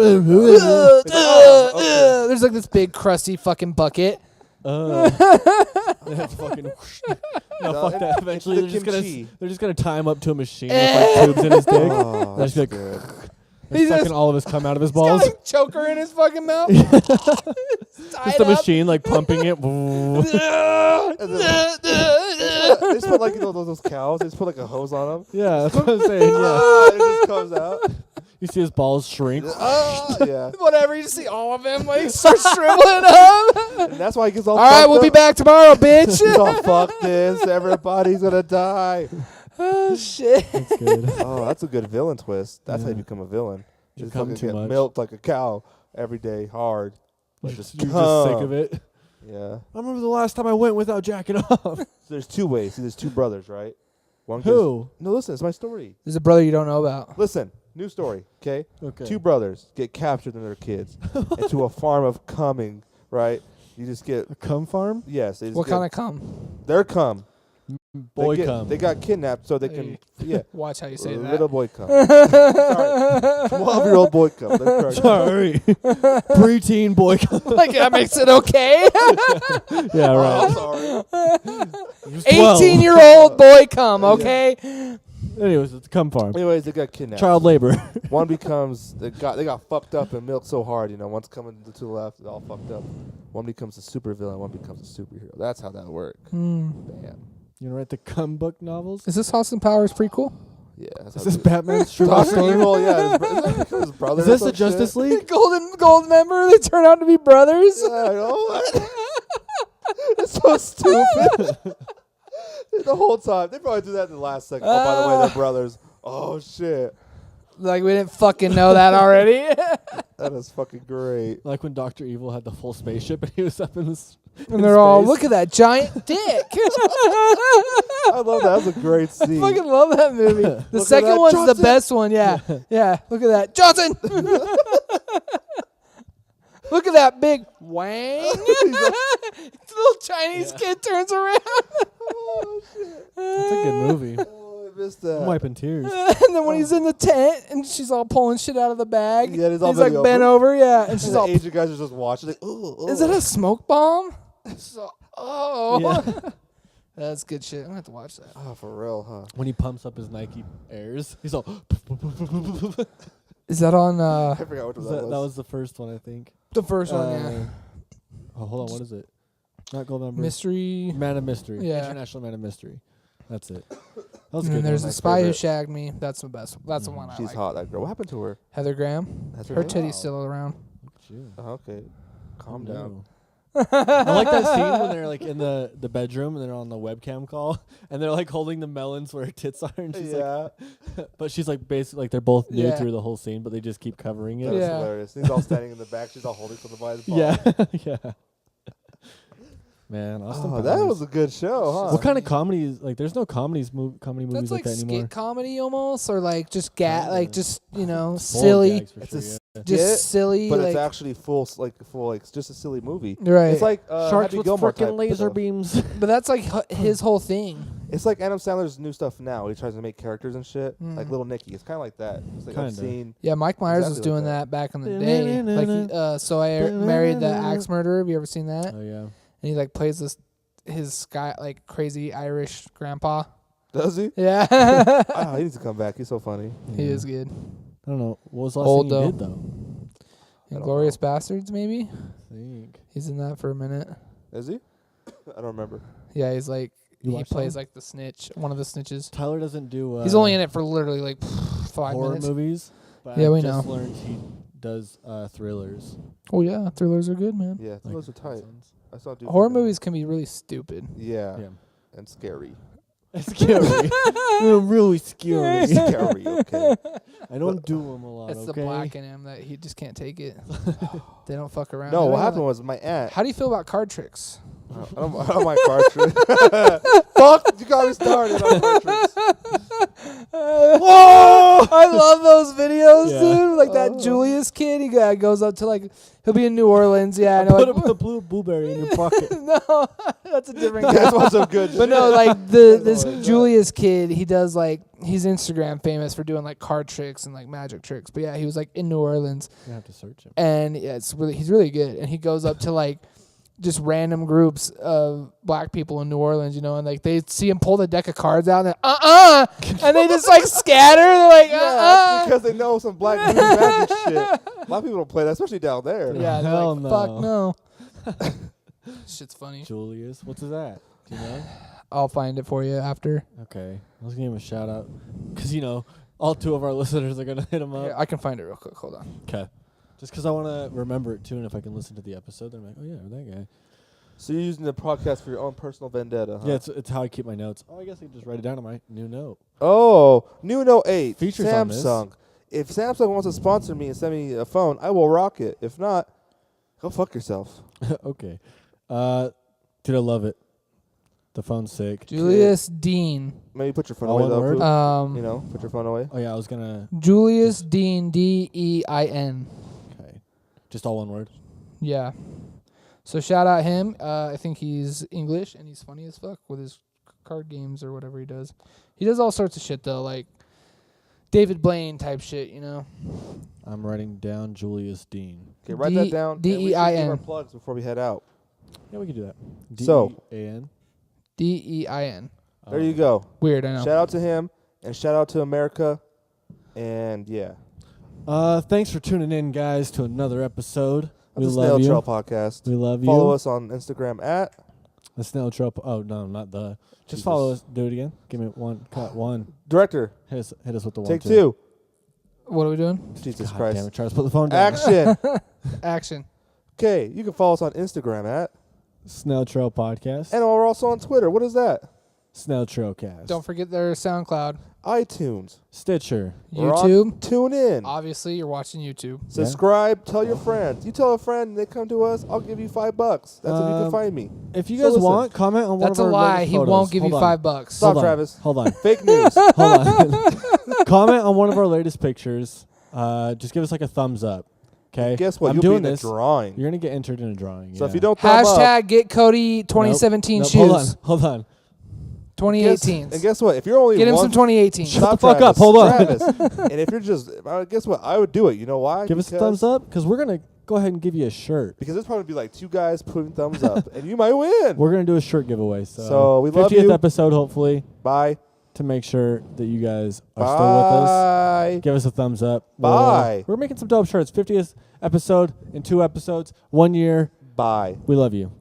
There's like this big crusty fucking bucket. that's fucking. No, No, fuck it- that. it's Eventually, the they're just gonna kimchi. they're just gonna tie him up to a machine with like tubes in his dick. Oh, That's that's like- good. They're He's sucking just- all of his cum out of his He's got balls. like choker in his fucking mouth. Just the machine like pumping it. And then- they just put like those cows. They just put like a hose on them. Yeah, that's what I'm saying. Yeah, Ah, it just comes out. you see his balls shrink. Yeah, Whatever, you just see all of him like start shriveling up. and that's why he gets all. All right, fucked we'll be up. back tomorrow, bitch. He's all fuck this. Everybody's gonna die. Oh shit. That's good. Oh, that's a good villain twist. That's how you Yeah. become a villain. You Just cum fucking too get much. milked like a cow every day, hard. Like You're just cum. sick of it. Yeah. I remember the last time I went without jacking off. So there's two ways. See, there's two brothers, right? One Who? No, listen. It's my story. There's a brother you don't know about. Listen. New story. Okay. Okay. Two brothers get captured and their kids into a farm of cumming. Right. You just get A cum farm? yes. They just What get kind of cum? their cum. Boy they cum. They got kidnapped so they can yeah. Watch how you say Little that. boy cum. Sorry. 12-year-old boy cum. They're correct. Sorry. Preteen boy cum. Like that makes it okay. Yeah, Oh, right. sorry. He was 12. 18-year-old boy cum, okay? Anyways, it's a cum farm. Anyways, they got kidnapped. Child labor. One becomes they got fucked up and milked so hard, one's coming to the left, they're all fucked up. One becomes a super villain, one becomes a superhero. That's how that works. Bam. You want to write the cum book novels? Is this Austin Powers prequel? Yeah. That's Is how this it- Batman's true love Dr. story? Evil, yeah. His brother. Is or this some the Justice shit. League? Gold member, they turn out to be brothers. Yeah, I know. It's so stupid. The whole time. They probably do that in the last second. Oh, by the way, they're brothers. Oh, shit. Like we didn't fucking know that already. That is fucking great. Like when Dr. Evil had the full spaceship and he was up in this. And they're all, look at that giant dick. I love that. That was a great I scene. fucking love that movie. The Look at second that, one's Johnson. the best one, yeah. Yeah, look at that. Johnson! Look at that big wang. Little Chinese kid turns around. Oh, shit. That's a good movie. Oh, I missed that. I'm wiping tears. And then when he's in the tent and she's all pulling shit out of the bag, Yeah, he's all like bent bent over, yeah. And And she's the all, Asian guys are just watching. Like, ooh, is it a smoke bomb? So, oh. Yeah. That's good shit. I'm going to have to watch that. Oh, for real, huh? When he pumps up his Nike Airs, he's all. Is that on I forgot what that that was the first one, I think. the first one, yeah. Oh, hold on. What is it? Not Gold Member. Mystery. Man of Mystery. Yeah. International Man of Mystery. That's it. That was And a then good. there's one. the my spy who favorite. shagged me. That's the best. That's the one I She's like. hot, that girl. What happened to her? Heather Graham. That's Her name? titty's still around. Ew. Oh, okay. Calm Oh, down. no. I like that scene when they're like in the bedroom and they're on the webcam call and they're like holding the melons where her tits are and she's Yeah. like, but she's like basically like they're both nude Yeah. through the whole scene, but they just keep covering it. That's Yeah. hilarious. He's all standing in the back. She's all holding something by his ball. Yeah, yeah. Man, Austin Oh, Powers. that was a good show, huh? What kind of comedy is like? There's no comedy movies That's like like that anymore. skit comedy almost, or like just Kinda. like just It's full of silly, gags for It's sure, a yeah. just skit, silly. but like, it's actually full. It's just a silly movie. right. It's like Sharks Happy with Gilmore freaking type laser stuff. beams. but that's like his whole thing. It's like Adam Sandler's new stuff now. He tries to make characters and shit, like Mm. Little Nicky. It's kind of like that. It's like Kinda. obscene. Yeah, Mike Myers was Exactly like doing that. that back in the day. Like, so I married the axe murderer. Have you ever seen that? Oh yeah. And he like plays his guy like crazy Irish grandpa. Does he? Yeah, Ah, he needs to come back. He's so funny. he Yeah. is good. I don't know. What was the last Old, thing he though. did though? don't Inglorious know. Bastards, maybe. I think. He's in that for a minute. Is he? I don't remember. Yeah, he's like You he watched plays some? like the snitch, one of the snitches. Tyler doesn't do. He's only in it for literally like 5 horror minutes. movies. But Yeah, I we just know. learned he does thrillers. Oh yeah, thrillers are good, man. Yeah, Like those are tight. I saw. Dude Horror from- movies can be really stupid. Yeah, Yeah. and scary. It's scary. Really scary. Scary. Okay. I don't do them a lot. It's the okay? black in him that he just can't take it. They don't fuck around. No, They're what not happened like- was my aunt. How do you feel about card tricks? I don't like card tricks. Fuck, you got me started on card tricks. Whoa! I love those videos, Yeah. dude. Like that Julius kid, he goes up to like he'll be in New Orleans, yeah. And Put like, a blue blueberry in your pocket. no, that's a different guy. That's what's some good But shit. no, like That's this always Julius kid, he does like he's Instagram famous for doing like card tricks and like magic tricks. But yeah, he was like in New Orleans, You have to search him. and yeah, he's really good. And he goes up to like just random groups of black people in New Orleans, you know, and like they see him pull the deck of cards out, and they're and they just like scatter. They're like Yeah, it's because they know some black voodoo magic shit. A lot of people don't play that, especially down there. Yeah, they're Hell like, fuck no. no. Shit's funny. Julius, what's that? Do you know? I'll find it for you after. Okay, I was gonna give him a shout out because all 2 of our listeners are gonna hit him Here, up. I can find it real quick. Hold on. Okay, just because I want to remember it too, and if I can listen to the episode, then I'm like, oh yeah, that guy. So you're using the podcast for your own personal vendetta, huh? Yeah, it's how I keep my notes. Oh, I guess I can just write it down on my new note. Oh, new Note 8. Features on this. Samsung. If Samsung wants to sponsor me and send me a phone, I will rock it. If not, go fuck yourself. Okay, dude, I love it. The phone's sick. Julius Dean. Maybe put your phone All away, one though. word? Poop. Put your phone away. Oh yeah, I was gonna. Julius Dean, Dein. Okay, just all one word. Yeah. So shout out him. I think he's English and he's funny as fuck with his card games or whatever he does. He does all sorts of shit though, like David Blaine type shit, you know. I'm writing down Julius Dean. Okay, write that down. and we should give D-E-I-N. our plugs before we head out. Yeah, we can do that. So- D-E-A-N. Dein. There you go. Weird, I know. Shout out to him and shout out to America. And yeah. Thanks for tuning in, guys, to another episode. We That's the love Snail you. Trail Podcast. We love you. Follow us on Instagram at. The Snail Trail. Oh no, not the. Just Jesus. follow us. Do it again. Give me one. Cut one. Director. Hit us with the one. Take 2. What are we doing? Jesus God Christ. damn it, Charles, put the phone down. Action. Action. Okay, you can follow us on Instagram at. Snail Trail Podcast. And we're also on Twitter. What is that? Snail Trail Cast. Don't forget their SoundCloud. iTunes. Stitcher. We're on YouTube. Tune in. Obviously, you're watching YouTube. Subscribe. Tell your friends. You tell a friend, and they come to us. I'll give you $5. That's if you can find me. If you So guys listen. want, comment on one That's of a our lie. latest He photos. won't give you Hold on. $5. Stop, Hold on. Travis. Hold on. Fake news. Hold on. Comment on one of our latest pictures. Just give us like a thumbs up. Okay. Guess what? I'm You'll doing be in this. a drawing. You're gonna get entered in a drawing. So yeah. if you don't thumb up, Hashtag get Cody 2017 Nope. shoes. Hold on. 2018. and guess what? If you're only Get him one, some 2018. Shut the Stop, fuck Travis. up. Hold on. Travis. And if you're just, guess what? I would do it. You know why? Give us a Because- thumbs up because we're gonna go ahead and give you a shirt. Because there's probably be like 2 guys putting thumbs up, and you might win. We're gonna do a shirt giveaway. So we love 50th you. episode, hopefully, Bye. to make sure that you guys are still with us. Bye. Give us a thumbs up. Bye. We're making some dope shirts. 50th episode in 2 episodes, 1 year. Bye. We love you.